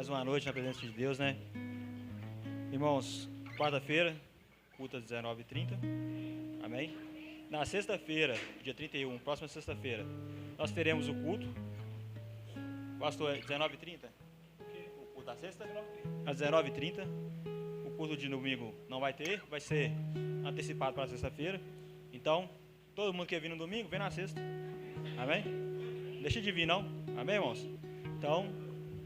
Mais uma noite na presença de Deus, né? Irmãos, quarta-feira, culto às 19h30. Amém? Na sexta-feira, dia 31, próxima sexta-feira, nós teremos o culto. Pastor, 19h30? O culto da sexta? Às 19h30. O culto de domingo não vai ter, vai ser antecipado para sexta-feira. Então, todo mundo que vir no domingo, vem na sexta. Amém? Deixa de vir, não. Amém, irmãos? Então,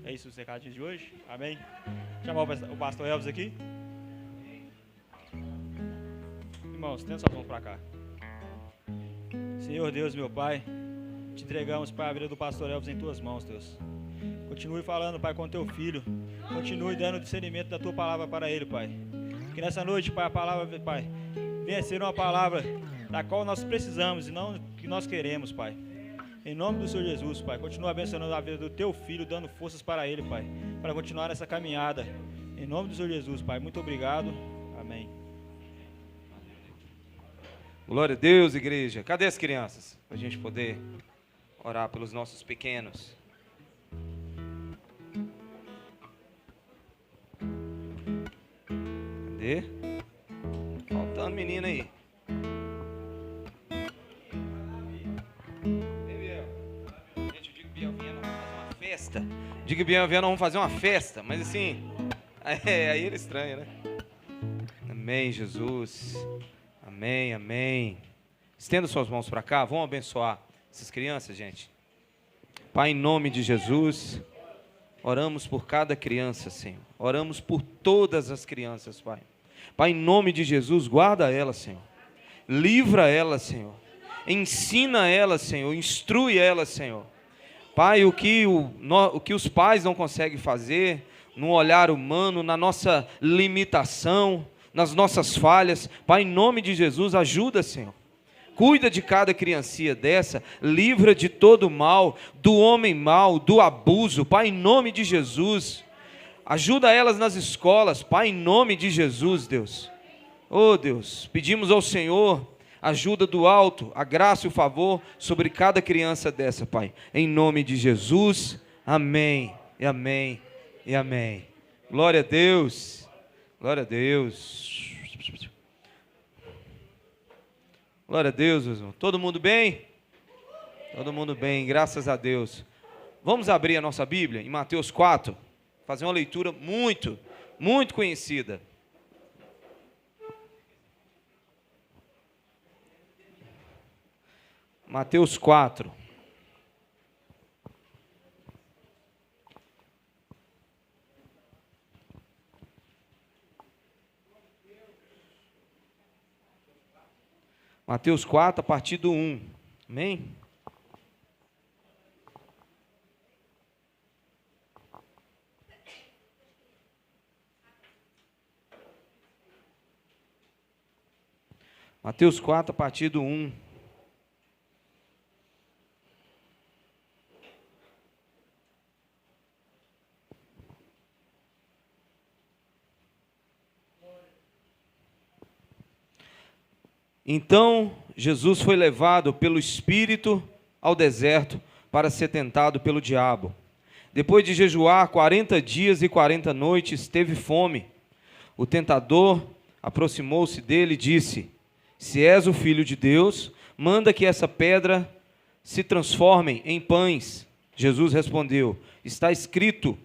é isso os recadinhos de hoje. Amém? Chamar o pastor Elvis aqui. Irmãos, tenta suas mãos para cá. Senhor Deus, meu Pai, te entregamos, Pai, a vida do pastor Elvis em tuas mãos, Deus. Continue falando, Pai, com teu filho. Continue dando discernimento da tua palavra para ele, Pai. Que nessa noite, Pai, a palavra, Pai, venha ser uma palavra da qual nós precisamos e não que nós queremos, Pai. Em nome do Senhor Jesus, Pai, continua abençoando a vida do teu filho, dando forças para ele, Pai, para continuar essa caminhada. Em nome do Senhor Jesus, Pai, muito obrigado. Amém. Glória a Deus, igreja. Cadê as crianças? Para a gente poder orar pelos nossos pequenos. Cadê? Faltando menino aí. Gente, eu digo que Biel vinha, nós vamos fazer uma festa. Digo que Biel vinha, nós vamos fazer uma festa. Mas assim, aí ele estranha, né? Amém, Jesus. Amém, amém. Estenda suas mãos para cá, vamos abençoar essas crianças, gente. Pai, em nome de Jesus, oramos por cada criança, Senhor. Oramos por todas as crianças, Pai. Pai, em nome de Jesus, guarda elas, Senhor. Livra elas, Senhor. Ensina elas, Senhor. Instrui elas, Senhor. Pai, o que os pais não conseguem fazer, no olhar humano, na nossa limitação, nas nossas falhas, Pai, em nome de Jesus, ajuda, Senhor. Cuida de cada criancinha dessa, livra de todo mal, do homem mau, do abuso, Pai, em nome de Jesus. Ajuda elas nas escolas, Pai, em nome de Jesus, Deus. Oh, Deus, pedimos ao Senhor ajuda do alto, a graça e o favor sobre cada criança dessa, Pai. Em nome de Jesus, amém, e amém, e amém. Glória a Deus, glória a Deus. Glória a Deus, meus irmãos. Todo mundo bem? Todo mundo bem, graças a Deus. Vamos abrir a nossa Bíblia em Mateus 4, fazer uma leitura muito, muito conhecida. Mateus 4. Mateus 4, a partir do 1. Amém? Mateus 4, a partir do 1. Então Jesus foi levado pelo Espírito ao deserto para ser tentado pelo diabo. Depois de jejuar 40 dias e 40 noites, teve fome. O tentador aproximou-se dele e disse: Se és o Filho de Deus, manda que essa pedra se transforme em pães. Jesus respondeu: Está escrito,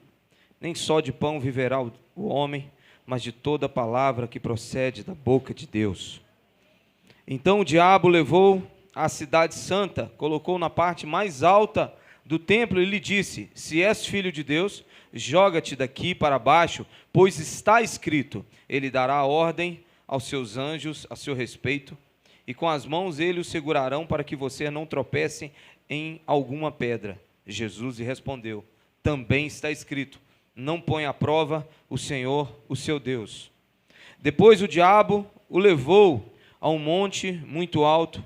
nem só de pão viverá o homem, mas de toda palavra que procede da boca de Deus. Então o diabo levou à cidade santa, colocou na parte mais alta do templo e lhe disse: Se és filho de Deus, joga-te daqui para baixo, pois está escrito: Ele dará ordem aos seus anjos a seu respeito, e com as mãos ele o segurarão para que você não tropece em alguma pedra. Jesus lhe respondeu: Também está escrito: Não ponha à prova o Senhor, o seu Deus. Depois o diabo o levou a um monte muito alto,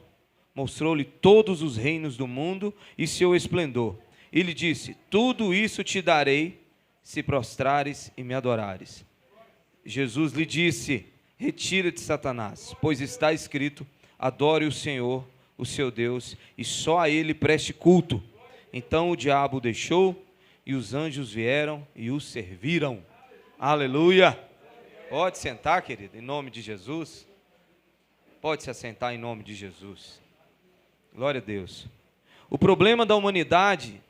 mostrou-lhe todos os reinos do mundo e seu esplendor. E lhe disse: Tudo isso te darei, se prostrares e me adorares. Jesus lhe disse: Retira-te, Satanás, pois está escrito: Adore o Senhor, o seu Deus, e só a ele preste culto. Então o diabo o deixou, e os anjos vieram e o serviram. Aleluia! Pode sentar, querido, em nome de Jesus. Pode se assentar em nome de Jesus. Glória a Deus. O problema da humanidade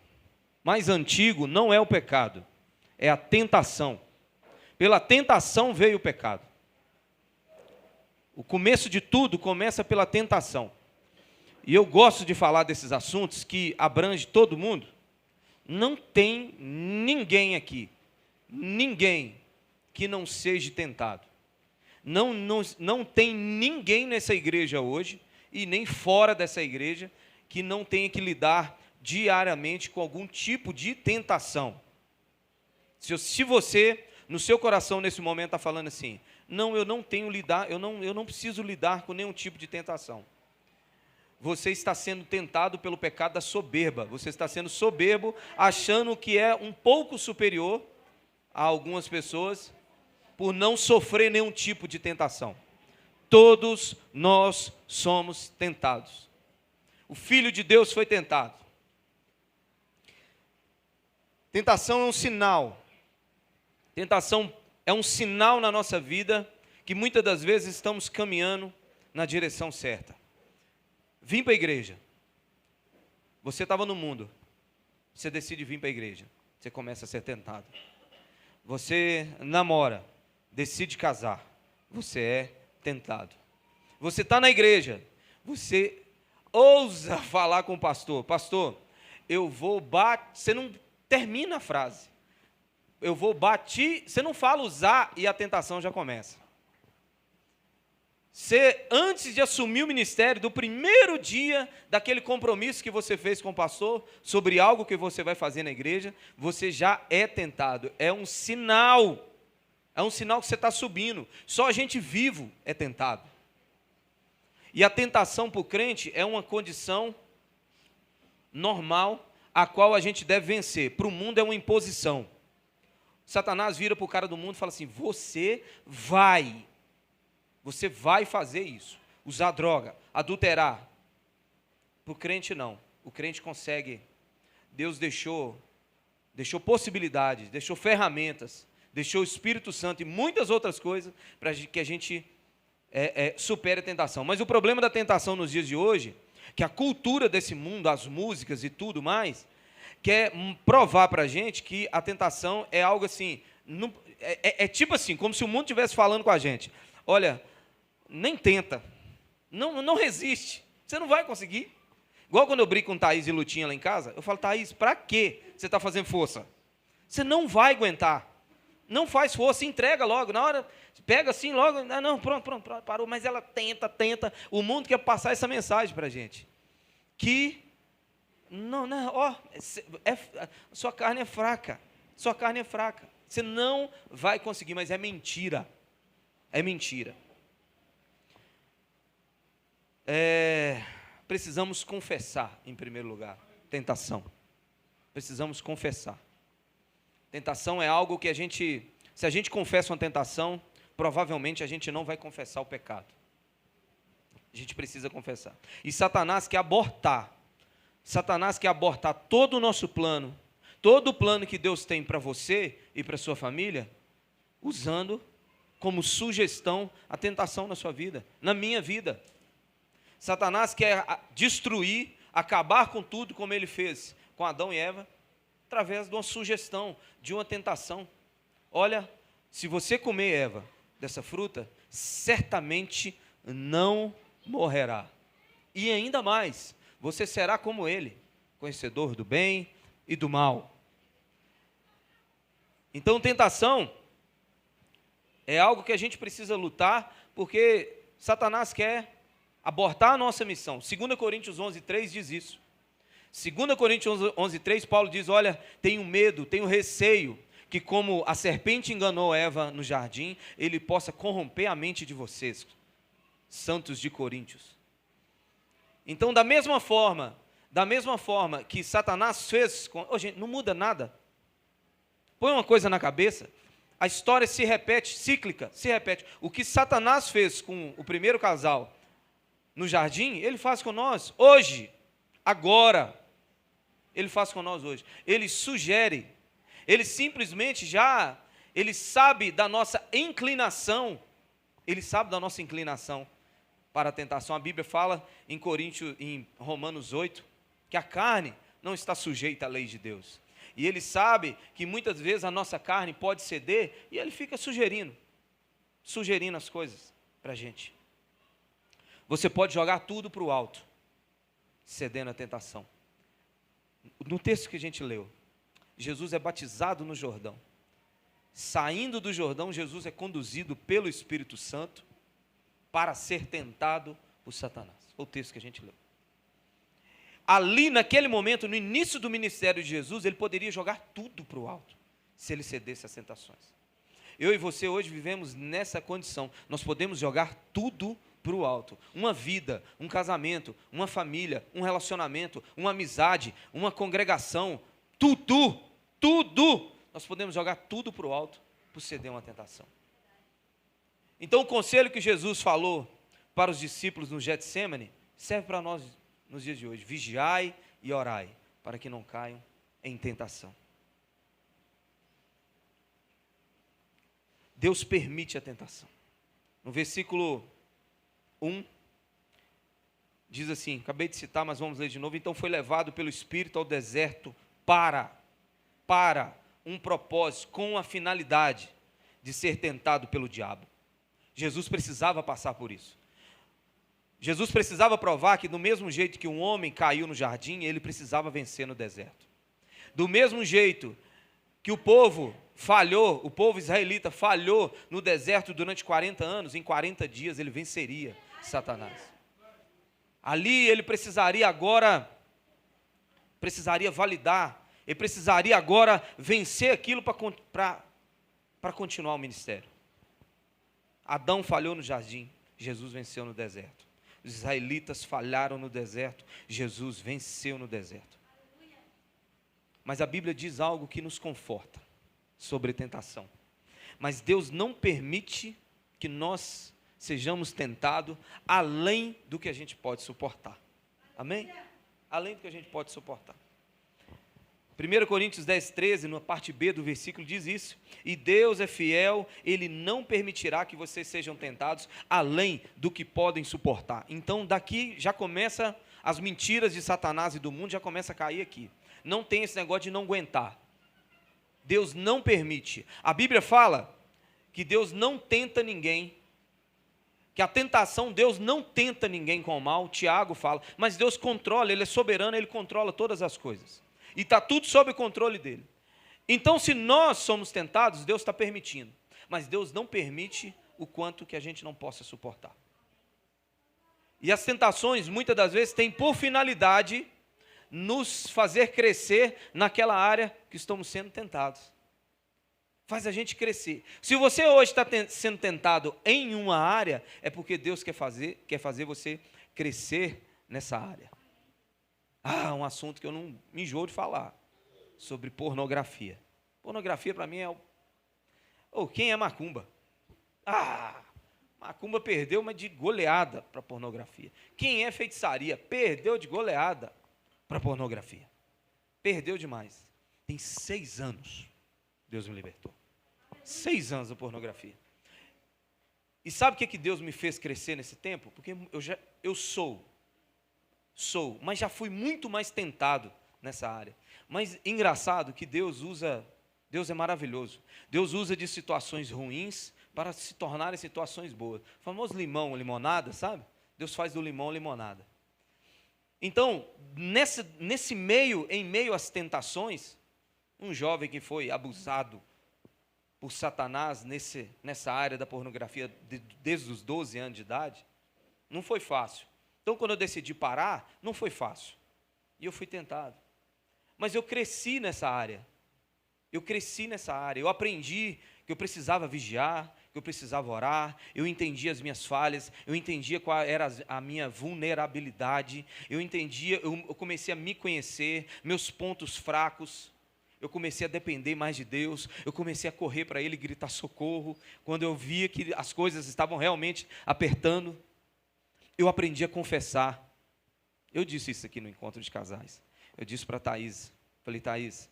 mais antigo não é o pecado, é a tentação. Pela tentação veio o pecado. O começo de tudo começa pela tentação. E eu gosto de falar desses assuntos que abrange todo mundo. Não tem ninguém aqui, ninguém que não seja tentado. Não tem ninguém nessa igreja hoje, e nem fora dessa igreja, que não tenha que lidar diariamente com algum tipo de tentação. Se você, no seu coração nesse momento, está falando assim, não, eu não preciso lidar com nenhum tipo de tentação. Você está sendo tentado pelo pecado da soberba. Você está sendo soberbo, achando que é um pouco superior a algumas pessoas, por não sofrer nenhum tipo de tentação. Todos nós somos tentados. O Filho de Deus foi tentado. Tentação é um sinal. Tentação é um sinal na nossa vida que muitas das vezes estamos caminhando na direção certa. Vim para a igreja. Você estava no mundo. Você decide vir para a igreja. Você começa a ser tentado. Você namora. Decide casar. Você é tentado. Você está na igreja. Você ousa falar com o pastor. Pastor, eu vou bater. Você não termina a frase. Eu vou bater. Você não fala usar e a tentação já começa. Você, antes de assumir o ministério, do primeiro dia daquele compromisso que você fez com o pastor, sobre algo que você vai fazer na igreja, você já é tentado. É um sinal que você está subindo. Só a gente vivo é tentado. E a tentação para o crente é uma condição normal, a qual a gente deve vencer. Para o mundo é uma imposição. Satanás vira para o cara do mundo e fala assim, você vai fazer isso, usar droga, adulterar. Para o crente não, o crente consegue. Deus deixou possibilidades, deixou ferramentas, deixou o Espírito Santo e muitas outras coisas para que a gente supere a tentação. Mas o problema da tentação nos dias de hoje, que a cultura desse mundo, as músicas e tudo mais, quer provar para a gente que a tentação é algo assim, tipo assim, como se o mundo estivesse falando com a gente, olha, nem tenta, não resiste, você não vai conseguir. Igual quando eu brinco com Thaís e Lutinha lá em casa, eu falo, Thaís, para que você está fazendo força? Você não vai aguentar, não faz força, entrega logo, na hora, pega assim logo, não, pronto, parou, mas ela tenta, o mundo quer passar essa mensagem para a gente, que, sua carne é fraca, você não vai conseguir, mas é mentira. Precisamos confessar, em primeiro lugar, tentação. Precisamos confessar. Tentação é algo que se a gente confessa uma tentação, provavelmente a gente não vai confessar o pecado. A gente precisa confessar. E Satanás quer abortar todo o nosso plano, todo o plano que Deus tem para você e para sua família, usando como sugestão a tentação na sua vida, na minha vida. Satanás quer destruir, acabar com tudo como ele fez com Adão e Eva, através de uma sugestão, de uma tentação. Olha, se você comer, Eva, dessa fruta, certamente não morrerá. E ainda mais, você será como ele, conhecedor do bem e do mal. Então, tentação é algo que a gente precisa lutar, porque Satanás quer abortar a nossa missão. 2 Coríntios 11:3 diz isso. 2 Coríntios 11:3, Paulo diz, olha, tenho medo, tenho receio, que como a serpente enganou Eva no jardim, ele possa corromper a mente de vocês, santos de Coríntios. Então, da mesma forma que Satanás fez, gente, não muda nada. Põe uma coisa na cabeça, a história se repete, cíclica, se repete. O que Satanás fez com o primeiro casal no jardim, ele faz com nós hoje, agora. Ele faz com nós hoje. Ele sugere Ele simplesmente ele sabe da nossa inclinação, ele sabe da nossa inclinação para a tentação. A Bíblia fala em Romanos 8, que a carne não está sujeita à lei de Deus. E ele sabe que muitas vezes a nossa carne pode ceder, e ele fica sugerindo as coisas para a gente. Você pode jogar tudo para o alto, cedendo à tentação. No texto que a gente leu, Jesus é batizado no Jordão. Saindo do Jordão, Jesus é conduzido pelo Espírito Santo para ser tentado por Satanás. Foi o texto que a gente leu. Ali, naquele momento, no início do ministério de Jesus, ele poderia jogar tudo para o alto, se ele cedesse às tentações. Eu e você hoje vivemos nessa condição. Nós podemos jogar tudo para o alto. Uma vida, um casamento, uma família, um relacionamento, uma amizade, uma congregação, tudo. Nós podemos jogar tudo para o alto por ceder uma tentação. Então, o conselho que Jesus falou para os discípulos no Getsêmani serve para nós nos dias de hoje. Vigiai e orai, para que não caiam em tentação. Deus permite a tentação. No versículo 1, diz assim, acabei de citar, mas vamos ler de novo. Então foi levado pelo Espírito ao deserto para um propósito, com a finalidade de ser tentado pelo diabo. Jesus precisava passar por isso. Jesus precisava provar que do mesmo jeito que um homem caiu no jardim, ele precisava vencer no deserto. Do mesmo jeito que o povo israelita falhou no deserto durante 40 anos, em 40 dias ele venceria Satanás. Ali ele precisaria validar, ele precisaria agora vencer aquilo para continuar o ministério. Adão falhou no jardim, Jesus venceu no deserto. Os israelitas falharam no deserto, Jesus venceu no deserto. Mas a Bíblia diz algo que nos conforta sobre tentação. Mas Deus não permite que nós sejamos tentados além do que a gente pode suportar. Amém? Além do que a gente pode suportar. 1 Coríntios 10, 13, na parte B do versículo, diz isso. E Deus é fiel, Ele não permitirá que vocês sejam tentados além do que podem suportar. Então, daqui já começa, as mentiras de Satanás e do mundo já começa a cair aqui. Não tem esse negócio de não aguentar. Deus não permite. A Bíblia fala que Deus não tenta ninguém, que a tentação, Deus não tenta ninguém com o mal. Tiago fala, mas Deus controla, Ele é soberano, Ele controla todas as coisas. E está tudo sob o controle dele. Então, se nós somos tentados, Deus está permitindo. Mas Deus não permite o quanto que a gente não possa suportar. E as tentações, muitas das vezes, têm por finalidade nos fazer crescer naquela área que estamos sendo tentados. Faz a gente crescer. Se você hoje está sendo tentado em uma área, é porque Deus quer fazer você crescer nessa área. Um assunto que eu não me enjoo de falar, sobre pornografia. Pornografia para mim é quem é macumba? Macumba perdeu, mas de goleada para pornografia. Quem é feitiçaria? Perdeu de goleada para pornografia. Perdeu demais. Tem 6 anos, Deus me libertou. 6 anos da pornografia. E sabe o que Deus me fez crescer nesse tempo? Porque eu sou, mas já fui muito mais tentado nessa área. Mas engraçado que Deus é maravilhoso. Deus usa de situações ruins para se tornarem situações boas. O famoso limão, limonada, sabe? Deus faz do limão limonada. Então, em meio às tentações, um jovem que foi abusado por Satanás nessa área da pornografia desde os 12 anos de idade, não foi fácil. Então, quando eu decidi parar, não foi fácil. E eu fui tentado. Mas eu cresci nessa área. Eu aprendi que eu precisava vigiar, que eu precisava orar. Eu entendi as minhas falhas. Eu entendia qual era a minha vulnerabilidade. Eu comecei a me conhecer, meus pontos fracos. Eu comecei a depender mais de Deus. Eu comecei a correr para Ele e gritar socorro. Quando eu via que as coisas estavam realmente apertando, eu aprendi a confessar. Eu disse isso aqui no encontro de casais. Eu disse para a Thaís, falei, Thaís,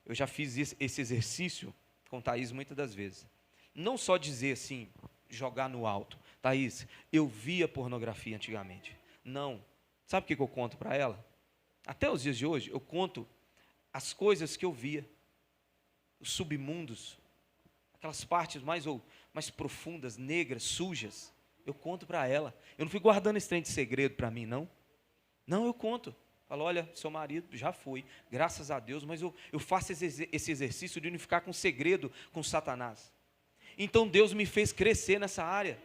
Eu já fiz esse exercício com Thaís muitas das vezes. Não só dizer assim, jogar no alto. Thaís, eu via pornografia antigamente. Não. Sabe o que eu conto para ela? Até os dias de hoje, eu conto as coisas que eu via. Os submundos. Aquelas partes mais profundas, negras, sujas. Eu conto para ela. Eu não fico guardando esse trem de segredo para mim, não. Não, eu conto. Falo, olha, seu marido já foi, graças a Deus, mas eu faço esse exercício de não ficar com segredo com Satanás. Então Deus me fez crescer nessa área.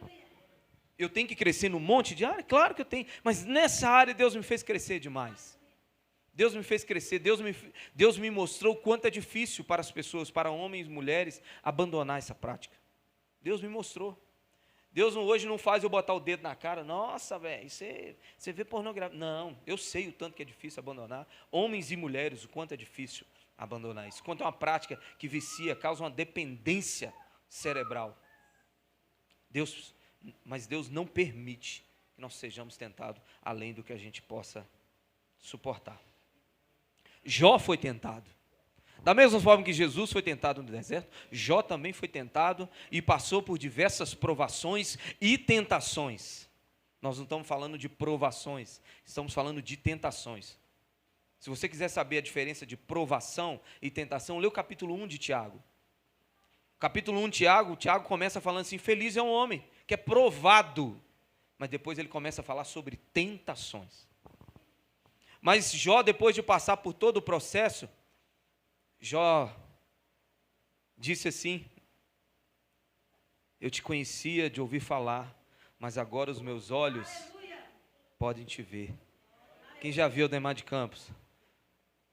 Eu tenho que crescer num monte de área? Claro que eu tenho, mas nessa área Deus me fez crescer demais. Deus me fez crescer, Deus me mostrou o quanto é difícil para as pessoas, para homens e mulheres, abandonar essa prática. Deus me mostrou. Deus hoje não faz eu botar o dedo na cara, nossa, velho, você vê pornografia. Não, eu sei o tanto que é difícil abandonar. Homens e mulheres, o quanto é difícil abandonar isso. Quanto é uma prática que vicia, causa uma dependência cerebral. Mas Deus não permite que nós sejamos tentados além do que a gente possa suportar. Jó foi tentado. Da mesma forma que Jesus foi tentado no deserto, Jó também foi tentado e passou por diversas provações e tentações. Nós não estamos falando de provações, estamos falando de tentações. Se você quiser saber a diferença de provação e tentação, lê o capítulo 1 de Tiago. Capítulo 1 de Tiago começa falando assim, feliz é um homem que é provado, mas depois ele começa a falar sobre tentações. Mas Jó, depois de passar por todo o processo, Jó disse assim, eu te conhecia de ouvir falar, mas agora os meus olhos podem te ver. Quem já viu Ademar de Campos?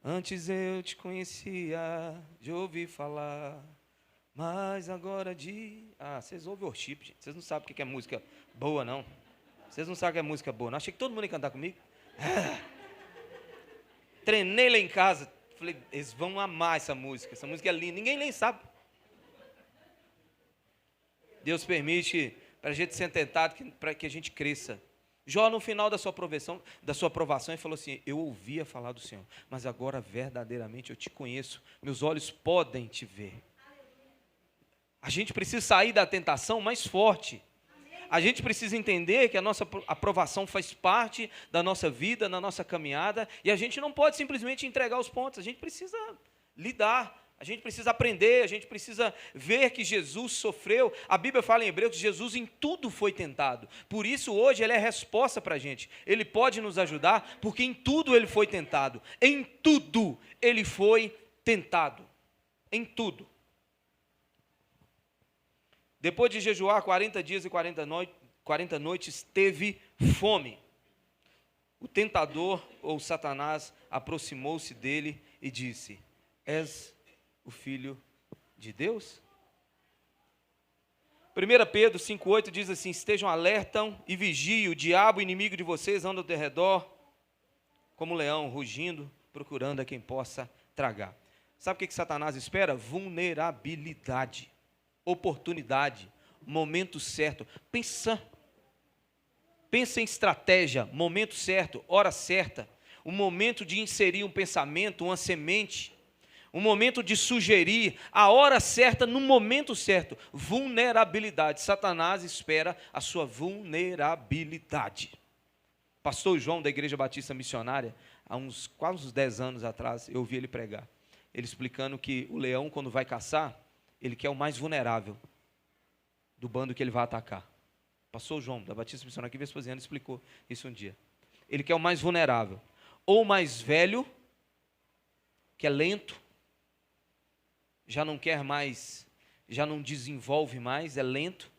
Antes eu te conhecia de ouvir falar, mas agora vocês ouvem worship, gente. Vocês não sabem o que é música boa, não. Vocês não sabem o que é música boa, não. Achei que todo mundo ia cantar comigo. Treinei lá em casa. Falei, eles vão amar essa música é linda, ninguém nem sabe. Deus permite para a gente ser tentado, para que a gente cresça. Jó, no final da sua aprovação, ele falou assim, eu ouvia falar do Senhor, mas agora verdadeiramente eu te conheço, meus olhos podem te ver. A gente precisa sair da tentação mais forte. A gente precisa entender que a nossa aprovação faz parte da nossa vida, da nossa caminhada, e a gente não pode simplesmente entregar os pontos, a gente precisa lidar, a gente precisa aprender, a gente precisa ver que Jesus sofreu. A Bíblia fala em Hebreus que Jesus em tudo foi tentado, por isso hoje ele é a resposta para a gente, ele pode nos ajudar, porque em tudo ele foi tentado, em tudo ele foi tentado, em tudo. Depois de jejuar 40 dias e 40 noites, teve fome. O tentador, ou Satanás, aproximou-se dele e disse, és o Filho de Deus? 1 Pedro 5,8 diz assim, estejam alertam e vigiem, o diabo, inimigo de vocês, anda ao teu redor, como um leão, rugindo, procurando a quem possa tragar. Sabe o que Satanás espera? Vulnerabilidade. Oportunidade, momento certo. Pensa em estratégia, momento certo, hora certa, o momento de inserir um pensamento, uma semente, um momento de sugerir, a hora certa, no momento certo. Vulnerabilidade. Satanás espera a sua vulnerabilidade. Pastor João, da Igreja Batista Missionária, há quase uns 10 anos atrás, eu ouvi ele pregar. Ele explicando que o leão, quando vai caçar, ele quer o mais vulnerável do bando que ele vai atacar. Pastor João, da Batista Missionária, aqui Vespasiano, explicou isso um dia. Ele quer o mais vulnerável. Ou o mais velho, que é lento, já não quer mais, já não desenvolve mais, é lento.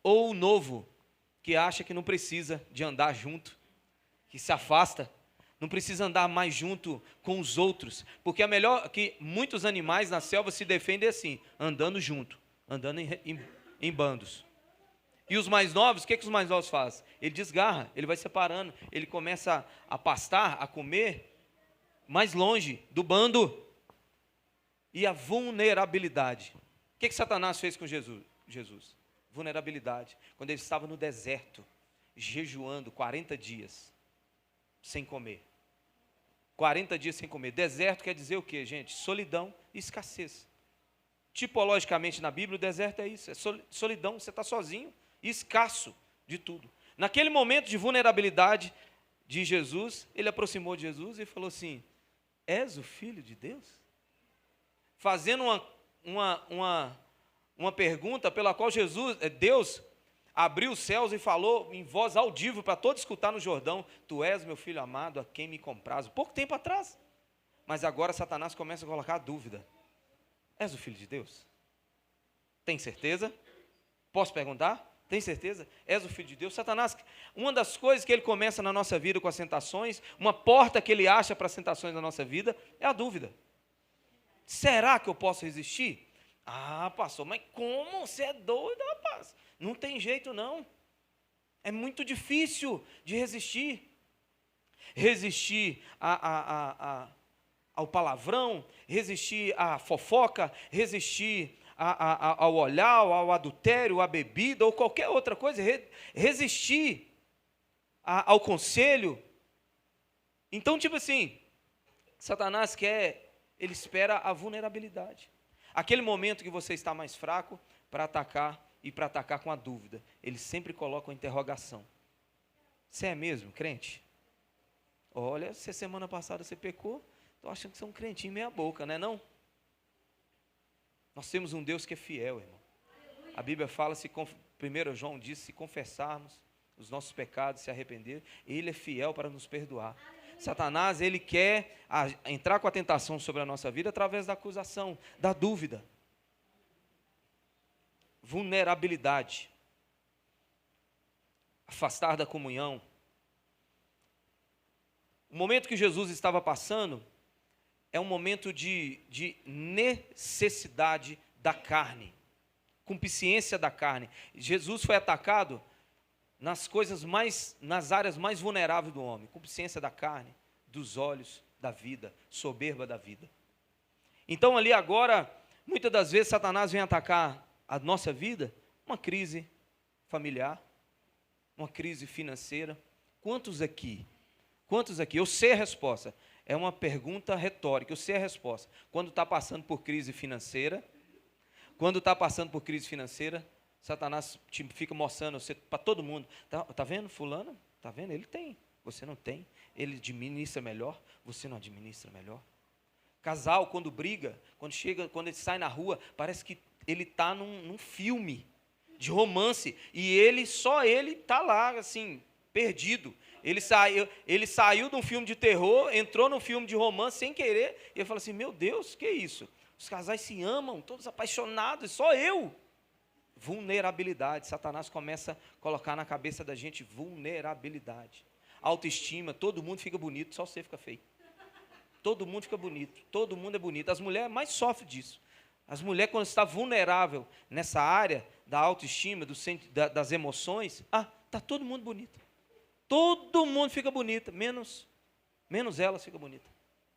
Ou o novo, que acha que não precisa de andar junto, que se afasta, não precisa andar mais junto com os outros, porque é melhor que muitos animais na selva se defendem assim, andando junto, andando em bandos. E os mais novos, o que os mais novos fazem? Ele desgarra, ele vai separando, ele começa a pastar, a comer mais longe do bando. E a vulnerabilidade. O que Satanás fez com Jesus? Vulnerabilidade. Quando ele estava no deserto, jejuando 40 dias, sem comer. 40 dias sem comer. Deserto quer dizer o quê, gente? Solidão e escassez. Tipologicamente na Bíblia, o deserto é isso, é solidão, você está sozinho e escasso de tudo. Naquele momento de vulnerabilidade de Jesus, ele aproximou de Jesus e falou assim: és o Filho de Deus? Fazendo uma pergunta pela qual Deus abriu os céus e falou em voz audível para todos escutar no Jordão: tu és meu Filho amado, a quem me comprazo. Pouco tempo atrás. Mas agora Satanás começa a colocar a dúvida: és o Filho de Deus? Tem certeza? Posso perguntar? Tem certeza? És o Filho de Deus? Satanás, uma das coisas que ele começa na nossa vida com as tentações, uma porta que ele acha para as tentações da nossa vida, é a dúvida. Será que eu posso resistir? Ah, pastor, mas como? Você é doido, rapaz. Não tem jeito, não. É muito difícil de resistir. Resistir ao palavrão, resistir à fofoca, resistir ao olhar, ao adultério, à bebida, ou qualquer outra coisa, resistir ao conselho. Então, tipo assim, Satanás ele espera a vulnerabilidade. Aquele momento que você está mais fraco para atacar, e para atacar com a dúvida. Ele sempre coloca uma interrogação. Você é mesmo crente? Olha, se semana passada você pecou, estou achando que você é um crentinho meia boca, não é não? Nós temos um Deus que é fiel, irmão. A Bíblia fala, 1 João diz, se confessarmos os nossos pecados, se arrepender, Ele é fiel para nos perdoar. Satanás, ele quer entrar com a tentação sobre a nossa vida através da acusação, da dúvida. Vulnerabilidade. Afastar da comunhão. O momento que Jesus estava passando é um momento de necessidade da carne, concupiscência da carne. Jesus foi atacado nas áreas mais vulneráveis do homem, concupiscência da carne, dos olhos, da vida, soberba da vida. Então ali agora, muitas das vezes Satanás vem atacar a nossa vida, uma crise familiar, uma crise financeira. Quantos aqui? Eu sei a resposta. É uma pergunta retórica, eu sei a resposta. Quando está passando por crise financeira, Satanás fica mostrando para todo mundo. Tá vendo fulano? Tá vendo? Ele tem, você não tem. Ele administra melhor, você não administra melhor. Casal, quando briga, quando ele sai na rua, parece que ele está num filme de romance. E só ele está lá, assim, perdido. Ele saiu de um filme de terror, entrou num filme de romance sem querer, e ele fala assim: meu Deus, que isso? Os casais se amam, todos apaixonados, só eu. Vulnerabilidade. Satanás começa a colocar na cabeça da gente vulnerabilidade. Autoestima, todo mundo fica bonito, só você fica feio. Todo mundo fica bonito, todo mundo é bonito. As mulheres mais sofrem disso. As mulheres, quando está vulnerável nessa área da autoestima, das emoções, está todo mundo bonito. Todo mundo fica bonita, menos elas fica bonita.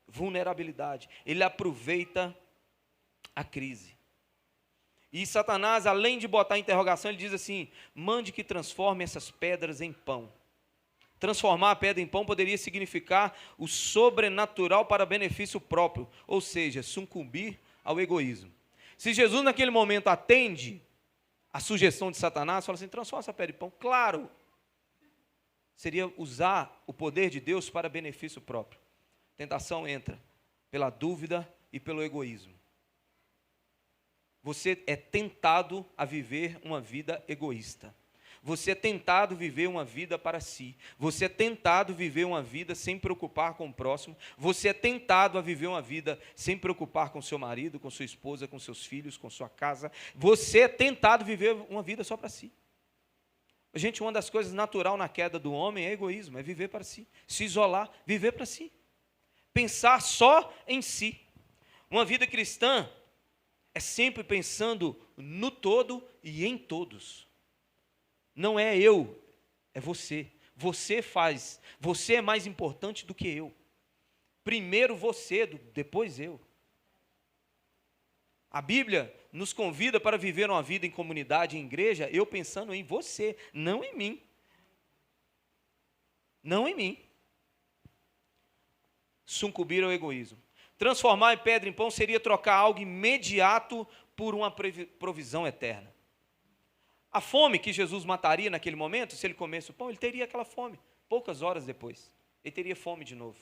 Vulnerabilidade. Ele aproveita a crise. E Satanás, além de botar interrogação, ele diz assim: mande que transforme essas pedras em pão. Transformar a pedra em pão poderia significar o sobrenatural para benefício próprio, ou seja, sucumbir ao egoísmo. Se Jesus naquele momento atende a sugestão de Satanás, fala assim: transforma essa pedra em pão, claro, seria usar o poder de Deus para benefício próprio. Tentação entra pela dúvida e pelo egoísmo. Você é tentado a viver uma vida egoísta. Você é tentado viver uma vida para si. Você é tentado viver uma vida sem preocupar com o próximo. Você é tentado a viver uma vida sem preocupar com seu marido, com sua esposa, com seus filhos, com sua casa. Você é tentado a viver uma vida só para si. Gente, uma das coisas natural na queda do homem é egoísmo, é viver para si. Se isolar, viver para si. Pensar só em si. Uma vida cristã é sempre pensando no todo e em todos. Não é eu, é você. Você faz, você é mais importante do que eu. Primeiro você, depois eu. A Bíblia nos convida para viver uma vida em comunidade, em igreja, eu pensando em você, não em mim. Não em mim. sucumbir ao egoísmo. Transformar em pedra em pão seria trocar algo imediato por uma provisão eterna. A fome que Jesus mataria naquele momento, se ele comesse o pão, ele teria aquela fome. Poucas horas depois, ele teria fome de novo.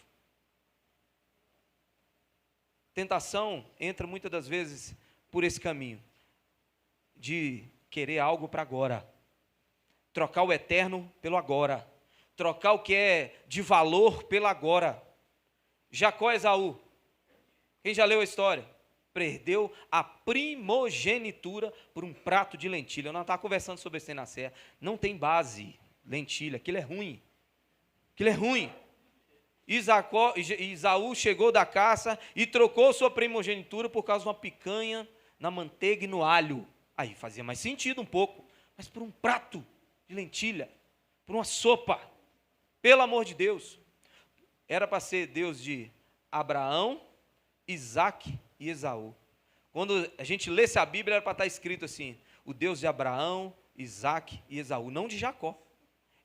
Tentação entra muitas das vezes por esse caminho, de querer algo para agora. Trocar o eterno pelo agora. Trocar o que é de valor pelo agora. Jacó e Esaú. Quem já leu a história? Perdeu a primogenitura por um prato de lentilha. Eu não estava conversando sobre isso na serra. Não tem base, lentilha. Aquilo é ruim. Aquilo é ruim. Esaú chegou da caça e trocou sua primogenitura por causa de uma picanha na manteiga e no alho. Aí fazia mais sentido um pouco. Mas por um prato de lentilha, por uma sopa. Pelo amor de Deus. Era para ser Deus de Abraão, Isaque e Esaú. Quando a gente lesse a Bíblia, era para estar escrito assim: o Deus de Abraão, Isaque e Esaú, não de Jacó.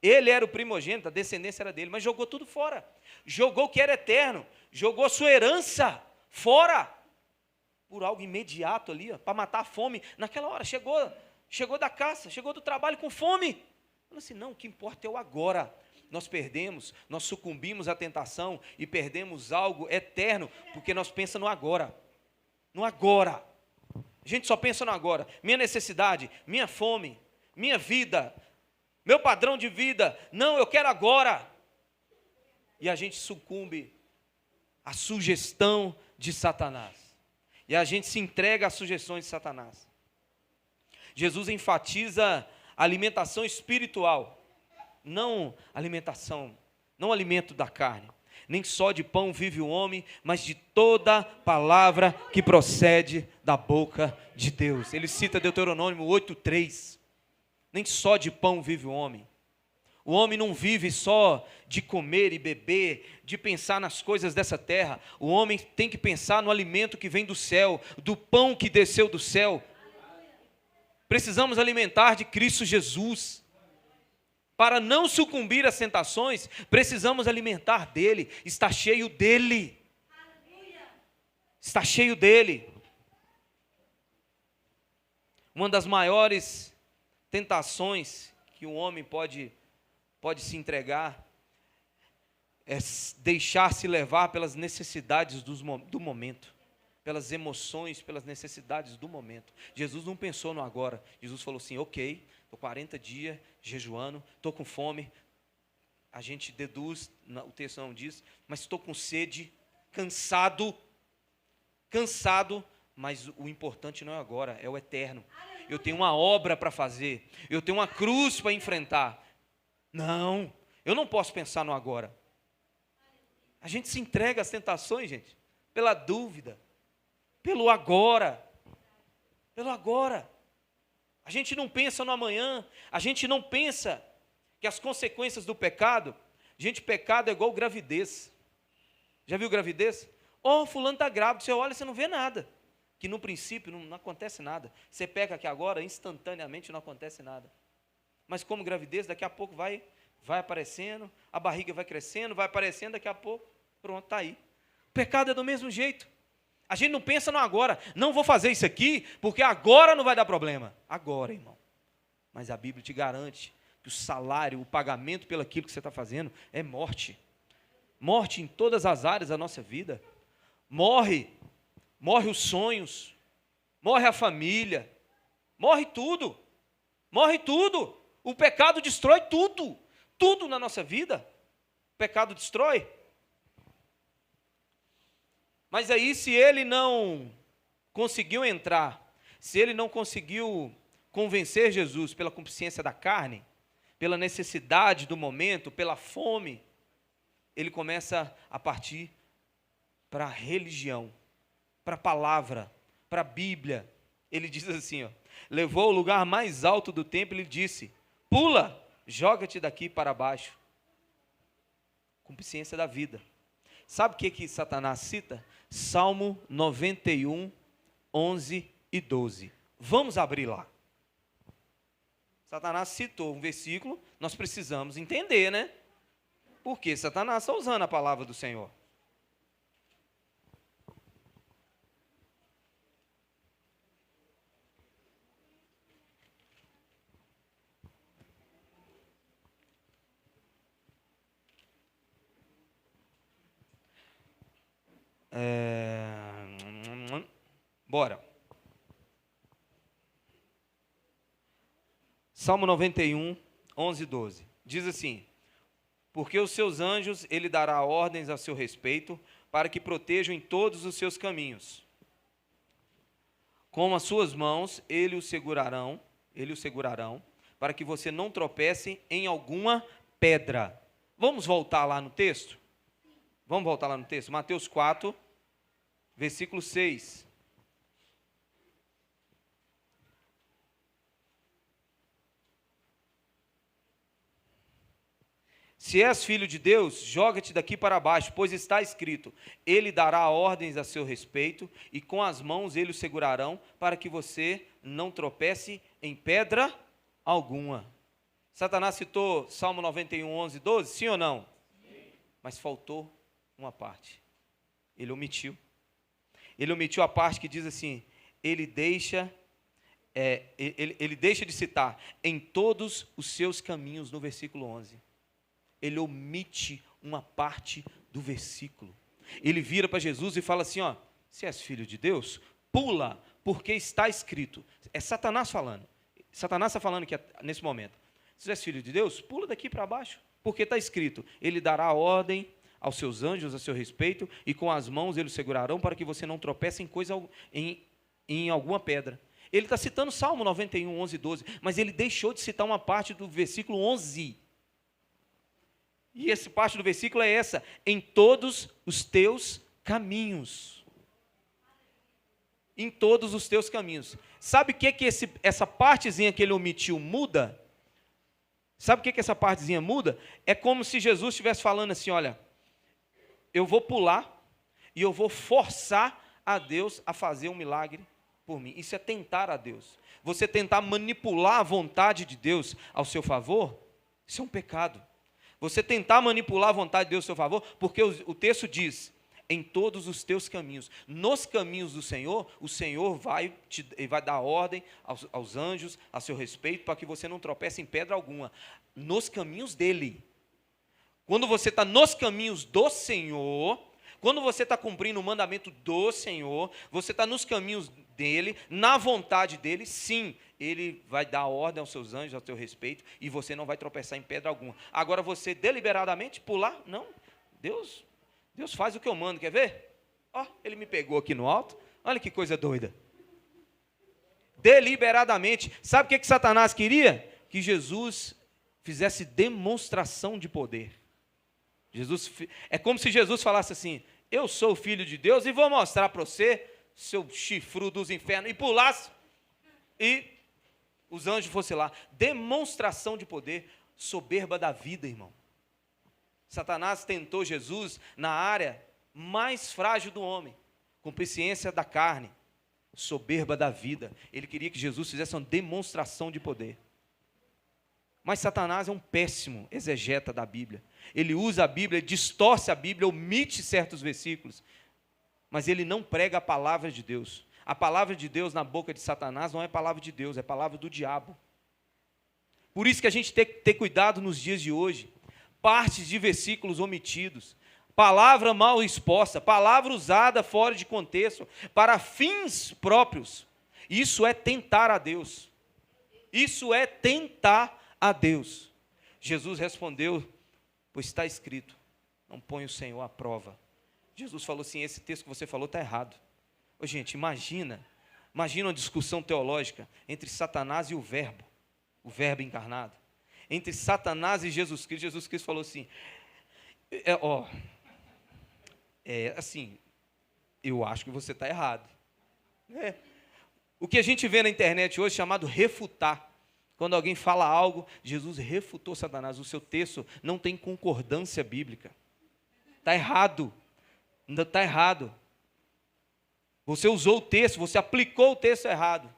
Ele era o primogênito, a descendência era dele, mas jogou tudo fora. Jogou o que era eterno, jogou sua herança fora, por algo imediato ali, para matar a fome. Naquela hora, chegou da caça, chegou do trabalho com fome. Falou assim: não, o que importa é o agora. Nós perdemos, nós sucumbimos à tentação e perdemos algo eterno, porque nós pensamos no agora. No agora. A gente só pensa no agora. Minha necessidade, minha fome, minha vida, meu padrão de vida. Não, eu quero agora. E a gente sucumbe à sugestão de Satanás. E a gente se entrega às sugestões de Satanás. Jesus enfatiza a alimentação espiritual. Não alimentação, não alimento da carne. Nem só de pão vive o homem, mas de toda palavra que procede da boca de Deus. Ele cita Deuteronômio 8:3. Nem só de pão vive o homem. O homem não vive só de comer e beber, de pensar nas coisas dessa terra. O homem tem que pensar no alimento que vem do céu, do pão que desceu do céu. Precisamos alimentar de Cristo Jesus. Para não sucumbir às tentações, precisamos alimentar dele, estar cheio dele. Está cheio dele. Uma das maiores tentações que um homem pode se entregar é deixar-se levar pelas necessidades do momento, pelas emoções, pelas necessidades do momento. Jesus não pensou no agora. Jesus falou assim: ok, estou 40 dias jejuando, estou com fome. A gente deduz, o texto não diz, mas estou com sede, cansado, mas o importante não é agora, é o eterno. Eu tenho uma obra para fazer, eu tenho uma cruz para enfrentar. Não, eu não posso pensar no agora. A gente se entrega às tentações, gente, pela dúvida, pelo agora, pelo agora. A gente não pensa no amanhã, a gente não pensa que as consequências do pecado, gente, pecado é igual gravidez. Já viu gravidez? Fulano está grávido, você olha e você não vê nada. Que no princípio não acontece nada. Você peca aqui agora, instantaneamente não acontece nada. Mas como gravidez, daqui a pouco vai aparecendo, a barriga vai crescendo, vai aparecendo, daqui a pouco, pronto, está aí. O pecado é do mesmo jeito. A gente não pensa no agora, não vou fazer isso aqui, porque agora não vai dar problema. Agora, irmão. Mas a Bíblia te garante que o salário, o pagamento pelo aquilo que você está fazendo é morte. Morte em todas as áreas da nossa vida. Morre os sonhos, morre a família, morre tudo. O pecado destrói tudo na nossa vida. O pecado destrói. Mas aí, se ele não conseguiu entrar, se ele não conseguiu convencer Jesus pela consciência da carne, pela necessidade do momento, pela fome, ele começa a partir para a religião, para a palavra, para a Bíblia. Ele diz assim, levou ao lugar mais alto do templo e disse: pula, joga-te daqui para baixo. Consciência da vida. Sabe o que Satanás cita? Salmo 91, 11 e 12. Vamos abrir lá. Satanás citou um versículo, nós precisamos entender, né? Porque Satanás está usando a palavra do Senhor. Bora. Salmo 91, 11 e 12. Diz assim: porque os seus anjos ele dará ordens a seu respeito, para que protejam em todos os seus caminhos. Com as suas mãos ele o segurarão, para que você não tropece em alguma pedra. Vamos voltar lá no texto? Vamos voltar lá no texto? Mateus 4, versículo 6. Se és filho de Deus, joga-te daqui para baixo, pois está escrito: ele dará ordens a seu respeito, e com as mãos ele o segurarão, para que você não tropece em pedra alguma. Satanás citou Salmo 91, 11 e 12, sim ou não? Sim. Mas faltou uma parte. Ele omitiu. Ele omitiu a parte que diz assim: ele deixa de citar em todos os seus caminhos, no versículo 11. Ele omite uma parte do versículo. Ele vira para Jesus e fala assim, ó: se és filho de Deus, pula, porque está escrito. É Satanás falando. Satanás está falando que nesse momento. Se és filho de Deus, pula daqui para baixo, porque está escrito: ele dará ordem aos seus anjos a seu respeito, e com as mãos eles o segurarão, para que você não tropece em alguma pedra. Ele está citando Salmo 91, 11 e 12, mas ele deixou de citar uma parte do versículo 11. E essa parte do versículo é essa: em todos os teus caminhos. Em todos os teus caminhos. Sabe o que essa partezinha que ele omitiu muda? Sabe o que essa partezinha muda? É como se Jesus estivesse falando assim: olha, eu vou pular e eu vou forçar a Deus a fazer um milagre por mim. Isso é tentar a Deus. Você tentar manipular a vontade de Deus ao seu favor, isso é um pecado. Você tentar manipular a vontade de Deus ao seu favor, porque o texto diz: em todos os teus caminhos. Nos caminhos do Senhor, o Senhor vai dar ordem aos anjos a seu respeito, para que você não tropece em pedra alguma. Nos caminhos dele. Quando você está nos caminhos do Senhor, quando você está cumprindo o mandamento do Senhor, você está nos caminhos dele, na vontade dele, sim, ele vai dar ordem aos seus anjos a seu respeito, e você não vai tropeçar em pedra alguma. Agora, você deliberadamente pular, não. Deus faz o que eu mando, quer ver? Ó, ele me pegou aqui no alto, olha que coisa doida. Deliberadamente. Sabe o que Satanás queria? Que Jesus fizesse demonstração de poder. É como se Jesus falasse assim: eu sou o filho de Deus e vou mostrar para você, seu chifrudo dos infernos, e pulasse, e os anjos fossem lá. Demonstração de poder, soberba da vida, irmão. Satanás tentou Jesus na área mais frágil do homem, concupiscência da carne, soberba da vida. Ele queria que Jesus fizesse uma demonstração de poder. Mas Satanás é um péssimo exegeta da Bíblia. Ele usa a Bíblia, distorce a Bíblia, omite certos versículos, mas ele não prega a palavra de Deus. A palavra de Deus na boca de Satanás não é palavra de Deus, é palavra do diabo. Por isso que a gente tem que ter cuidado nos dias de hoje. Partes de versículos omitidos, palavra mal exposta, palavra usada fora de contexto, para fins próprios. Isso é tentar a Deus. Isso é tentar a Deus. Jesus respondeu: pois está escrito, não põe o Senhor à prova. Jesus falou assim: esse texto que você falou está errado. Ô, gente, imagina uma discussão teológica entre Satanás e o Verbo encarnado. Entre Satanás e Jesus Cristo. Jesus Cristo falou assim: assim, eu acho que você está errado. O que a gente vê na internet hoje chamado refutar. Quando alguém fala algo, Jesus refutou Satanás. O seu texto não tem concordância bíblica. Está errado. Ainda está errado. Você usou o texto, você aplicou o texto errado.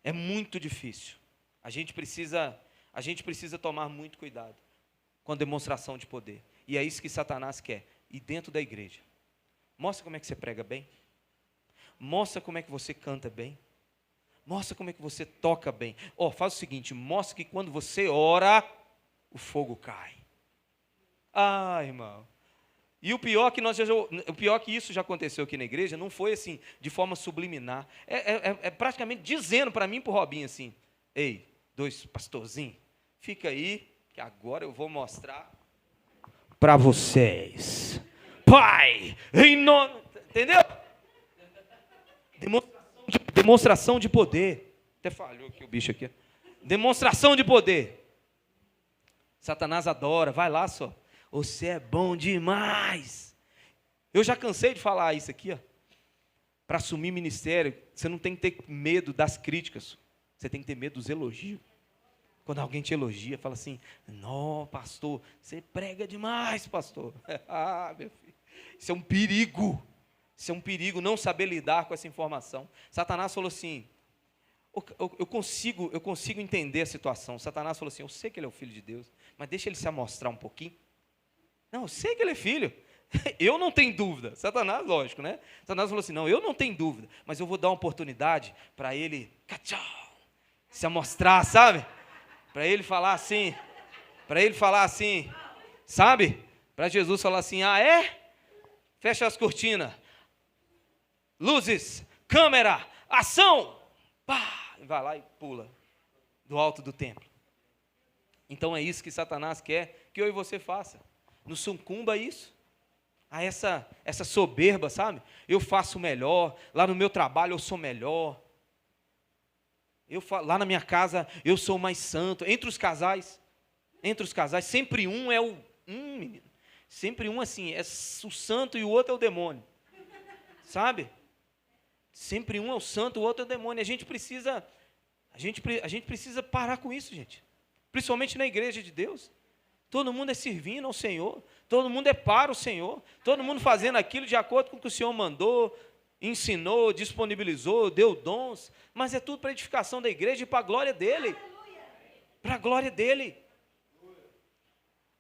É muito difícil. A gente precisa tomar muito cuidado com a demonstração de poder. E é isso que Satanás quer. E dentro da igreja. Mostra como é que você prega bem. Mostra como é que você canta bem. Mostra como é que você toca bem. Faz o seguinte: mostra que quando você ora, o fogo cai. Irmão. E o pior que isso já aconteceu aqui na igreja, não foi assim, de forma subliminar. É praticamente dizendo para mim e para o Robinho assim: ei, dois pastorzinhos, fica aí, que agora eu vou mostrar para vocês. Pai, em nome... Entendeu? Demonstração de poder. Até falhou aqui o bicho aqui. Demonstração de poder. Satanás adora, vai lá só. Você é bom demais. Eu já cansei de falar isso aqui, ó. Para assumir ministério, você não tem que ter medo das críticas. Você tem que ter medo dos elogios. Quando alguém te elogia, fala assim: não, pastor, você prega demais, pastor. Ah, meu filho, isso é um perigo. Isso é um perigo, não saber lidar com essa informação. Satanás falou assim, eu consigo entender a situação. Satanás falou assim: eu sei que ele é o filho de Deus, mas deixa ele se amostrar um pouquinho. Não, eu sei que ele é filho. Eu não tenho dúvida. Satanás, lógico, né? Satanás falou assim: não, eu não tenho dúvida, mas eu vou dar uma oportunidade para ele se amostrar, sabe? Para ele falar assim, sabe? Para Jesus falar assim: ah, é? Fecha as cortinas. Luzes, câmera, ação. Pá! Vai lá e pula do alto do templo. Então é isso que Satanás quer que eu e você faça. Nos sucumba a isso. A essa soberba, sabe? Eu faço melhor, lá no meu trabalho eu sou melhor. Lá na minha casa eu sou mais santo. Entre os casais, sempre um é menino. Sempre um assim, é o santo e o outro é o demônio. Sabe? Sempre um é o santo, o outro é o demônio. A gente precisa parar com isso, gente. Principalmente na igreja de Deus. Todo mundo é servindo ao Senhor. Todo mundo é para o Senhor. Todo mundo fazendo aquilo de acordo com o que o Senhor mandou, ensinou, disponibilizou, deu dons. Mas é tudo para a edificação da igreja e para a glória dele. Para a glória dele.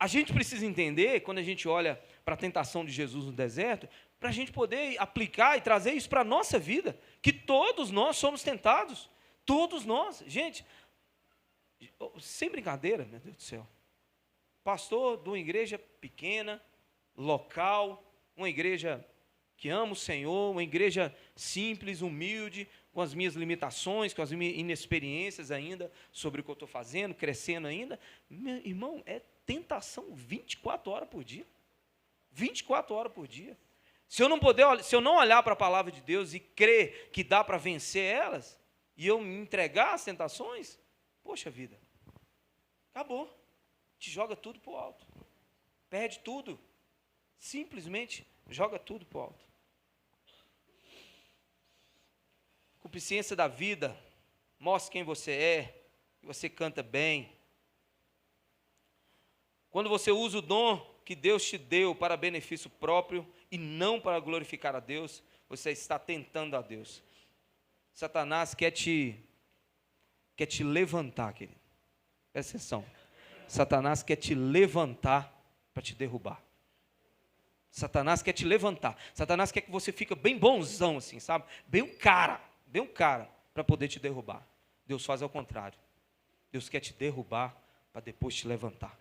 A gente precisa entender, quando a gente olha para a tentação de Jesus no deserto, para a gente poder aplicar e trazer isso para a nossa vida, que todos nós somos tentados, todos nós. Gente, sem brincadeira, meu Deus do céu, pastor de uma igreja pequena, local, uma igreja que ama o Senhor, uma igreja simples, humilde, com as minhas limitações, com as minhas inexperiências ainda, sobre o que eu estou fazendo, crescendo ainda, meu irmão, é tentação 24 horas por dia, 24 horas por dia. Se eu não olhar para a palavra de Deus e crer que dá para vencer elas, e eu me entregar às tentações, poxa vida, acabou, te joga tudo para o alto, perde tudo, simplesmente joga tudo para o alto. Concupiscência da vida, mostre quem você é, que você canta bem. Quando você usa o dom que Deus te deu para benefício próprio e não para glorificar a Deus, você está tentando a Deus. Satanás quer te levantar, querido. Presta atenção. Satanás quer te levantar para te derrubar. Satanás quer te levantar. Satanás quer que você fique bem bonzão assim, sabe? Bem um cara para poder te derrubar. Deus faz ao contrário. Deus quer te derrubar para depois te levantar.